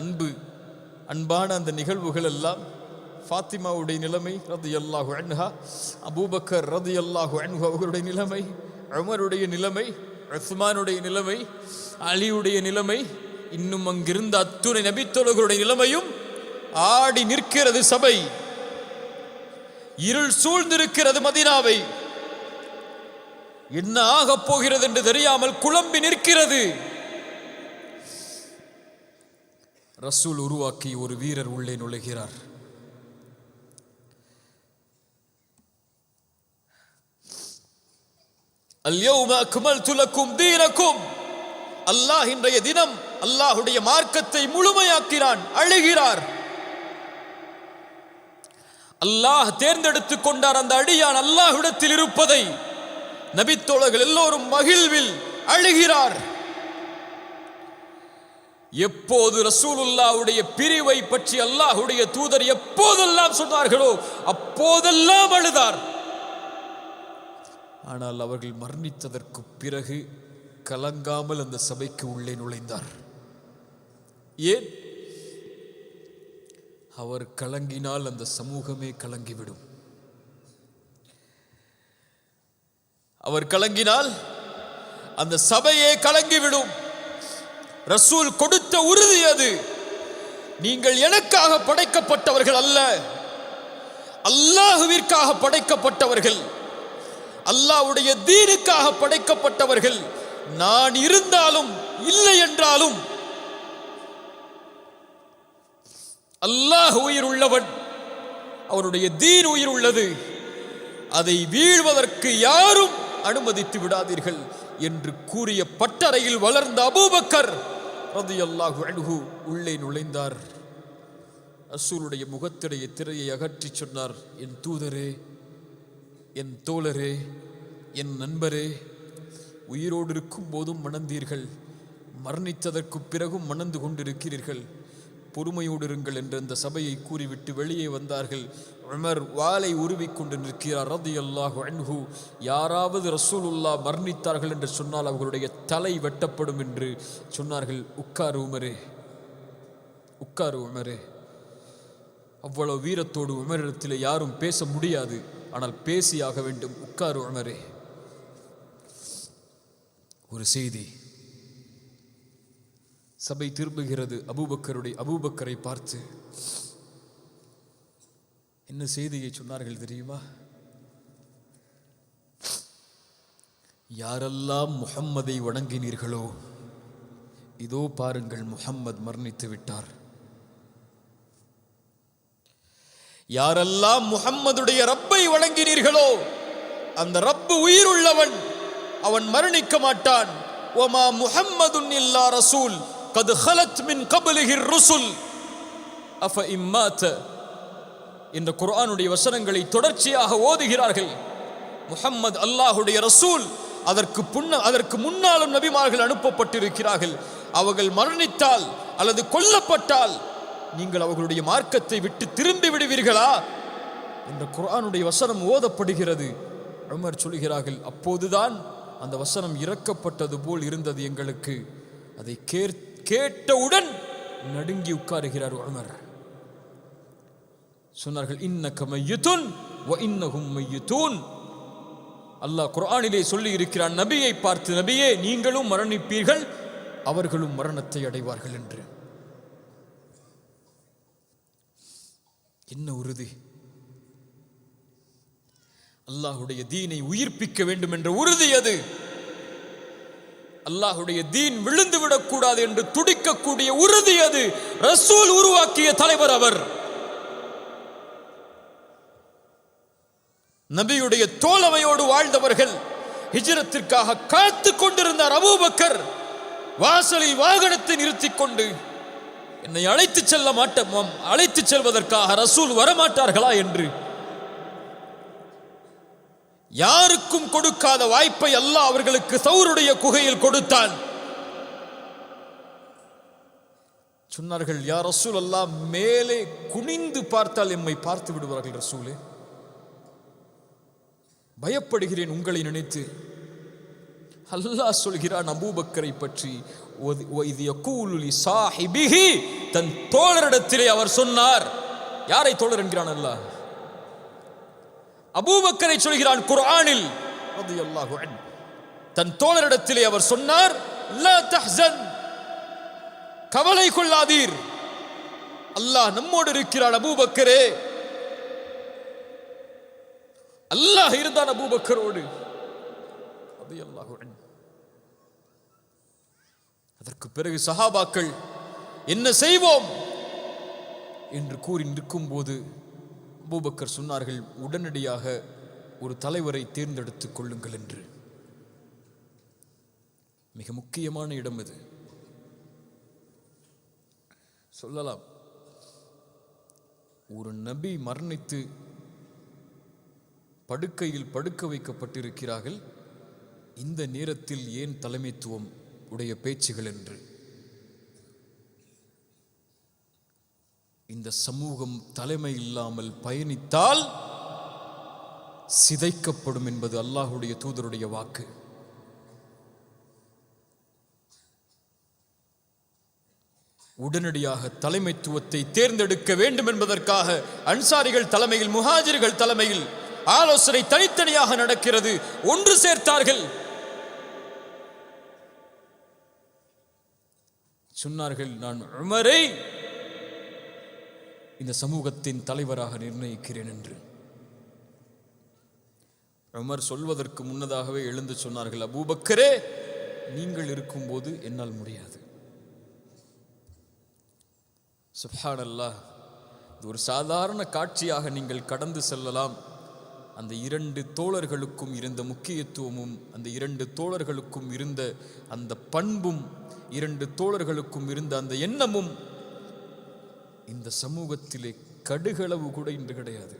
அன்பான அந்த நிகழ்வுகள் எல்லாம். ஃபாத்திமாவுடைய நிலைமை ரலியல்லாஹு அன்ஹா, அபூபக்கர் ரலியல்லாஹு அன்ஹு அவர்களுடைய நிலைமை, உமருடைய நிலைமை, உஸ்மானுடைய நிலைமை, அலியுடைய நிலைமை, இன்னும் அங்கிருந்த அத்துணை நபித்தோழர்களுடைய நிலைமையும் ஆடி நிற்கிறது. சபை இருள் சூழ்ந்திருக்கிறது. மதீனாவை என்ன ஆகப் போகிறது என்று தெரியாமல் குழம்பி நிற்கிறது. ரசூல் உருவாக்கி ஒரு வீரர் உள்ளே நுழைகிறார். அல்யௌம அக்மல்து லக்கும் தீனக்கும். அல்லாஹ் இன்றைய தினம் அல்லாஹுடைய மார்க்கத்தை முழுமையாக்கிறான். அழுகிறார். அல்லாஹ் தேர்ந்தெடுத்துக் கொண்டார் அந்த அடியான் அல்லாஹ்விடத்தில் இருப்பதை. நபித்தோழர்கள் எல்லோரும் மகிழ்வில் அழுகிறார். எப்போது ரசூலுல்லாஹ்வுடைய பிரிவை பற்றி அல்லாஹ்வுடைய தூதர் எப்போதெல்லாம் சொன்னார்களோ அப்போதெல்லாம் அழுதார். ஆனால் அவர்கள் மரணித்ததற்கு பிறகு கலங்காமல் அந்த சபைக்கு உள்ளே நுழைந்தார். ஏன்? அவர் கலங்கினால் அந்த சமூகமே கலங்கிவிடும். அவர் கலங்கினால் அந்த சபையே கலங்கிவிடும். ரசூல் கொடுத்த உறுதி அது. நீங்கள் எனக்காக படைக்கப்பட்டவர்கள் அல்ல, அல்லாஹ்விற்காக படைக்கப்பட்டவர்கள், அல்லாஹ்வுடைய தீனுக்காக படைக்கப்பட்டவர்கள். நான் இருந்தாலும் இல்லை என்றாலும் அல்லாஹ் உயிர் உள்ளவன், அவருடைய தீன் உயிர் உள்ளது, அதை வீழ்வதற்கு யாரும் அனுமதித்து விடாதீர்கள் என்று கூறிய பட்டறையில் வளர்ந்த அபூபக்கர் ரலியல்லாஹு அன்ஹு உள்ளே நுழைந்தார். ரசூலுடைய முகத்திடைய திரையை அகற்றி சொன்னார், என் தூதரே, என் தோழரே, என் நண்பரே, உயிரோடு இருக்கும் போதும் மணந்தீர்கள், மரணித்ததற்கு பிறகும் மணந்து கொண்டிருக்கிறீர்கள், பொறுமையோடு இருங்கள் என்று அந்த சபையை கூறிவிட்டு வெளியே வந்தார்கள். உமர் வாளை உருவிக்கொண்டு நிற்கிறார் ரலியல்லாஹு அன்ஹு. யாராவது ரசூலுல்லாஹ் மரணித்தார்கள் என்று சொன்னால் அவர்களுடைய தலை வெட்டப்படும் என்று சொன்னார்கள். உட்காரு உமரே, உட்காரு உமரே. அவ்வளவு வீரத்தோடு உமரிடத்தில் யாரும் பேச முடியாது, ஆனால் பேசியாக வேண்டும். உட்காரு உமரே. ஒரு செய்தி சபை திரும்புகிறது. அபூபக்கரை பார்த்து என்ன செய்தியை சொன்னார்கள் தெரியுமா? யாரெல்லாம் முஹம்மதை வணங்கினீர்களோ, இதோ பாருங்கள், முஹம்மது மரணித்து விட்டார். யாரெல்லாம் முஹம்மதுடைய ரப்பை வணங்கினீர்களோ, அந்த ரப்பு உயிர் உள்ளவன், அவன் மரணிக்க மாட்டான். வமா முஹம்மதுன் இல்லா ரசூல் قد خلت من قبله الرسل أفإن مات என்ற குர்ஆனுடைய வசனங்களை தொடர்ச்சியாக ஓதுகிறார்கள். முஹம்மது அல்லாஹ்வுடைய ரசூல், அதற்கு முன்னாலும் நபிமார்கள் அனுப்பப்பட்டிருக்கிறார்கள். அவர்கள் மரணித்தால் அல்லது கொல்லப்பட்டால் நீங்கள் அவர்களுடைய மார்க்கத்தை விட்டு திரும்பி விடுவீர்களா என்ற குர்ஆனுடைய வசனம் ஓதப்படுகிறது. உமர் சொல்கிறார்கள், அப்போதுதான் அந்த வசனம் இறக்கப்பட்டது போல் இருந்தது எங்களுக்கு. அதை கேட்டவுடன் நடுங்கி உட்காருகிறார் உமர். சொன்னார்கள், இன்னக மையிதுன் வ இன்னஹும் மையிதுன். அல்லாஹ் குர்ஆனிலே சொல்லி இருக்கிறான் நபியை பார்த்து, நபியே, நீங்களும் மரணிப்பீர்கள், அவர்களும் மரணத்தை அடைவார்கள் என்று. என்ன உறுதி! அல்லாஹ்வுடைய தீனை உயிர்ப்பிக்க வேண்டும் என்ற உறுதி அது. அல்லாஹ்வுடைய தீன் விழுந்து விடக்கூடாது என்று துடிக்கக்கூடிய உறுதி அது. ரசூல் உருவாக்கிய தலைவர் அவர். நபியுடைய தோழமையோடு வாழ்ந்தவர்கள். ஹிஜ்ரத்திற்காக காத்து கொண்டிருந்தார் அபூபக்கர். வாசலில் வாகனத்தை நிறுத்திக் கொண்டு, என்னை அழைத்துச் செல்வதற்காக ரசூல் வரமாட்டார்களா என்று யாருக்கும் கொடுக்காத வாய்ப்பை அல்லாஹ் அவர்களுக்கு சௌருடைய குகையில் கொடுத்தான். சொன்னார்கள், யா ரசூல் அல்லாஹ், மேலே குனிந்து பார்த்தால் எம்மை பார்த்து விடுவார்கள் ரசூலே, பயப்படுகிறேன் உங்களை நினைத்து. அல்லாஹ் சொல்கிறான் அபூபக்கரை பற்றி, தன் தோழரிடத்திலே அவர் சொன்னார். யாரை தோழர் என்கிறான் அல்லாஹ்? அபூபக்கரை சொல்கிறான் குர்ஆனில் ரலியல்லாஹு அன்ஹு. தன் தோழரிடத்திலே அவர் சொன்னார், லா தஹ்சன், கவலை கொள்ளாதீர், அல்லாஹ் நம்மோடு இருக்கிறான் அபூபக்கரே. அல்லாஹ் இருந்தான் அபூபக்கரோடு ரலியல்லாஹு அன்ஹு. அதற்கு பிறகு சஹாபாக்கள் என்ன செய்வோம் என்று கூறி நிற்கும் போது அபூபக்கர் சொன்னார்கள், உடனடியாக ஒரு தலைவரை தேர்ந்தெடுத்துக் கொள்ளுங்கள் என்று. மிக முக்கியமான இடம் இது. சொல்லலாம், ஒரு நபி மரணித்து படுக்கையில் படுக்க வைக்கப்பட்டிருக்கிறார்கள், இந்த நேரத்தில் ஏன் தலைமைத்துவம் உடைய பேச்சுகள் என்று. இந்த சமூகம் தலைமை இல்லாமல் பயணித்தால் சிதைக்கப்படும் என்பது அல்லாஹ்வுடைய தூதருடைய வாக்கு. உடனடியாக தலைமைத்துவத்தை தேர்ந்தெடுக்க வேண்டும் என்பதற்காக அன்சாரிகள் தலைமையில், முஹாஜிர்கள் தலைமையில் ஆலோசனை தனித்தனியாக நடக்கிறது. ஒன்று சேர்த்தார்கள். சொன்னார்கள், நான் உமரை இந்த சமூகத்தின் தலைவராக நிர்ணயிக்கிறேன் என்று. உமர் சொல்வதற்கு முன்னதாகவே எழுந்து சொன்னார்கள், அபூபக்கரே, நீங்கள் இருக்கும்போது என்னால் முடியாது. சுப்ஹானல்லாஹ். இது ஒரு சாதாரண காட்சியாக நீங்கள் கடந்து செல்லலாம். அந்த 2 தோழர்களுக்கும் இருந்த முக்கியத்துவமும், அந்த 2 தோழர்களுக்கும் இருந்த அந்த பண்பும், 2 தோழர்களுக்கும் இருந்த அந்த எண்ணமும் இந்த சமூகத்திலே கடுகளவு கூட இன்று கிடையாது.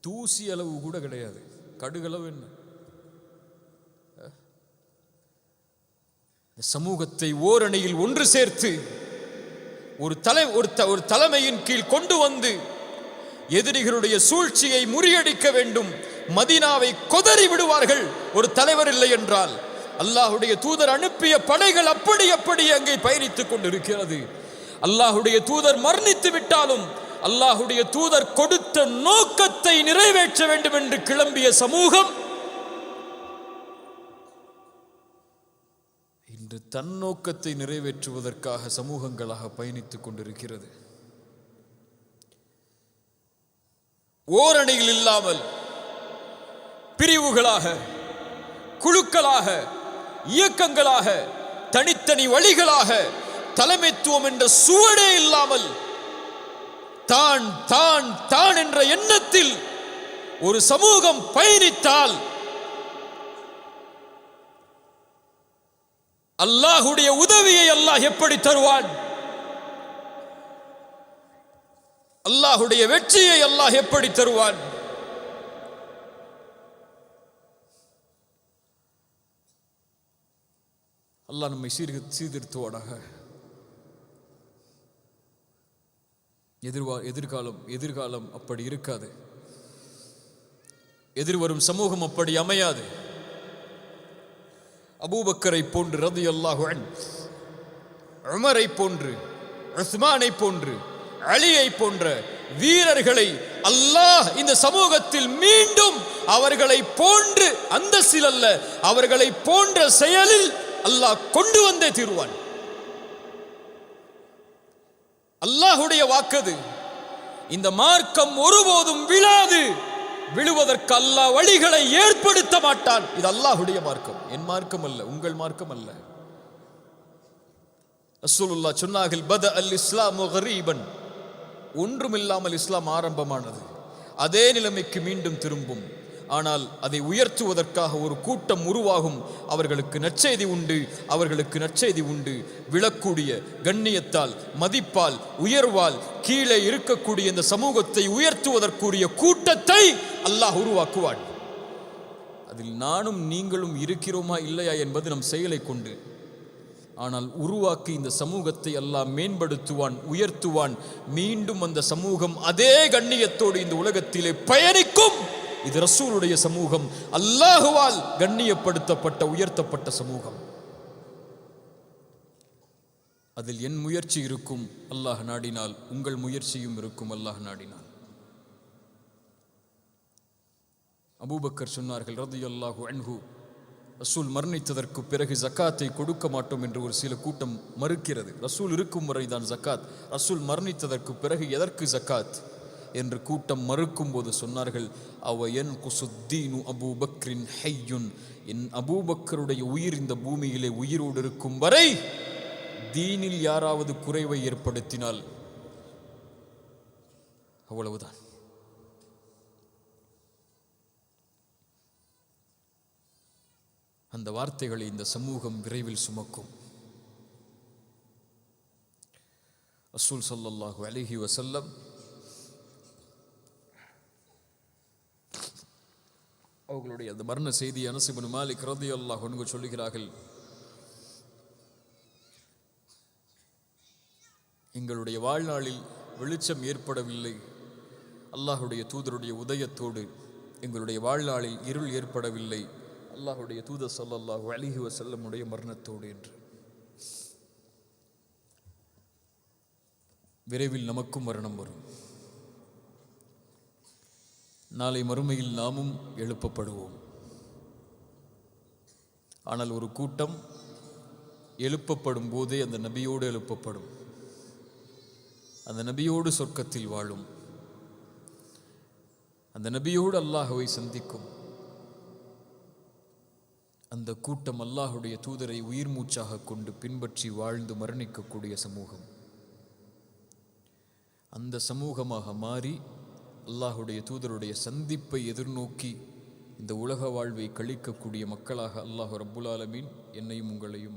தூசி அளவு கூட கிடையாது. கடுகளவு என்ன? சமூகத்தை ஓரணியில் ஒன்று சேர்த்து ஒரு தலைமையின் கீழ் கொண்டு வந்து எதிரிகளுடைய சூழ்ச்சியை முறியடிக்க வேண்டும். மதீனாவை கொதறி விடுவார்கள் ஒரு தலைவர் இல்லை என்றால். அல்லாஹுடைய தூதர் அனுப்பிய படைகள் அப்படி அங்கே பயணித்துக் கொண்டிருக்கிறது. அல்லாஹுடைய தூதர் மரணித்து விட்டாலும் அல்லாஹுடைய தூதர் கொடுத்த நோக்கத்தை நிறைவேற்ற வேண்டும் என்று கிளம்பிய சமூகம் இன்று தன் நோக்கத்தை நிறைவேற்றுவதற்காக சமூகங்களாக பயணித்துக் கொண்டிருக்கிறது. ஓரணியில் இல்லாமல் பிரிவுகளாக, குழுக்களாக, இயக்கங்களாக, தனித்தனி வழிகளாக, தலைமைத்துவம் என்ற சுவடே இல்லாமல் தான் தான் தான் என்ற எண்ணத்தில் ஒரு சமூகம் பயணித்தால் அல்லாஹுடைய உதவியை அல்லாஹ் எப்படி தருவான்? அல்லாஹுடைய வெற்றியை அல்லாஹ் எப்படி தருவான்? அல்லாஹ் நம்மை சீர்திருத்துவானாக. எதிர்காலம் அப்படி இருக்காது. எதிர்வரும் சமூகம் அப்படி அமையாது. அபூபக்கரை போன்று ரலியல்லாஹு அன்ஹு, உமரை போன்று, உஸ்மானை போன்று, அலியை போன்ற வீரர்களை அல்லாஹ் இந்த சமூகத்தில் மீண்டும் அவர்களை போன்று அந்தஸ்தில் அல்ல, அவர்களை போன்ற செயலில் அல்லாஹ் கொண்டு வந்தே தீருவான். அல்லாஹுடைய வாக்கது. இந்த மார்க்கம் ஒருபோதும் விழாது. விழுவதற்கு அல்லாஹ் வழிகளை ஏற்படுத்த மாட்டான். இது அல்லாஹுடைய மார்க்கம், என் மார்க்கம் அல்ல, உங்கள் மார்க்கம் அல்ல. ரசூலுல்லாஹ் சொன்னார்கள், பத அல் இஸ்லாமு கரீபன், ஒன்றுமில்லாமல் இஸ்லாம் ஆரம்பமானது, அதே நிலைமைக்கு மீண்டும் திரும்பும். ஆனால் அதை உயர்த்துவதற்காக ஒரு கூட்டம் உருவாகும். அவர்களுக்கு நற்செய்தி உண்டு. விழக்கூடிய கண்ணியத்தால், மதிப்பால், உயர்வால் கீழே இருக்கக்கூடிய இந்த சமூகத்தை உயர்த்துவதற்குரிய கூட்டத்தை அல்லாஹ் உருவாக்குவான். அதில் நானும் நீங்களும் இருக்கிறோமா இல்லையா என்பது நம் செயலை கொண்டு. ஆனால் உருவாக்கி இந்த சமூகத்தை அல்லாஹ் மேம்படுத்துவான், உயர்த்துவான். மீண்டும் அந்த சமூகம் அதே கண்ணியத்தோடு இந்த உலகத்திலே பயணிக்கும். இது ரசூலுடைய சமூகம், அல்லாஹுவால் கண்ணியப்படுத்தப்பட்ட உயர்த்தப்பட்ட சமூகம். அதில் என் முயற்சி இருக்கும் அல்லாஹ் நாடினால், உங்கள் முயற்சியும் இருக்கும் அல்லாஹ் நாடினால். அபூபக்கர் சொன்னார்கள் ரலியல்லாஹு அன்ஹு, ரசூல் மரணித்ததற்கு பிறகு ஜக்காத்தை கொடுக்க மாட்டோம் என்று ஒரு சில கூட்டம் மறுக்கிறது. ரசூல் இருக்கும் வரைதான் ஜக்காத், ரசூல் மரணித்ததற்கு பிறகு எதற்கு ஜக்காத் என்று கூட்டம் மறுக்கும் போது சொன்னார்கள், அவயன் குசுத்தீனு அபூபக்ரின் ஹையுன், என் அபூபக்கருடைய உயிர் இந்த பூமியிலே உயிரோடு இருக்கும் வரை தீனில் யாராவது குறைவை ஏற்படுத்தினால் அவ்வளவுதான். அந்த வார்த்தைகளை இந்த சமூகம் விரைவில் சுமக்கும். ரசூல் ஸல்லல்லாஹு அலைஹி வஸல்லம் அவர்களுடைய அந்த மரண செய்தி அனஸ் இப்னு மாலிக் ரலியல்லாஹு அன்ஹு சொல்லுகிறார்கள், எங்களுடைய வாழ்நாளில் வெளிச்சம் ஏற்படவில்லை, அல்லாஹுடைய தூதருடைய உதயத்தோடு எங்களுடைய வாழ்நாளில் இருள் ஏற்படவில்லை, அல்லாஹுடைய தூதர் ஸல்லல்லாஹு அலைஹி வஸல்லம் உடைய மரணத்தோடு என்று. விரைவில் நமக்கும் மரணம் வரும். நாளை மறுமையில் நாமும் எழுப்பப்படுவோம். ஆனால் ஒரு கூட்டம் எழுப்பப்படும் போதே அந்த நபியோடு எழுப்பப்படும். அந்த நபியோடு சொர்க்கத்தில் வாழும். அந்த நபியோடு அல்லாஹ்வை சந்திக்கும் அந்த கூட்டம் அல்லாஹுடைய தூதரை உயிர் மூச்சாக கொண்டு பின்பற்றி வாழ்ந்து மரணிக்கக்கூடிய சமூகம். அந்த சமூகமாக மாறி அல்லாஹுடைய தூதருடைய சந்திப்பை எதிர்நோக்கி இந்த உலக வாழ்வை கழிக்கக்கூடிய மக்களாக அல்லாஹ் ரப்புல் ஆலமீன் என்னையும் உங்களையும்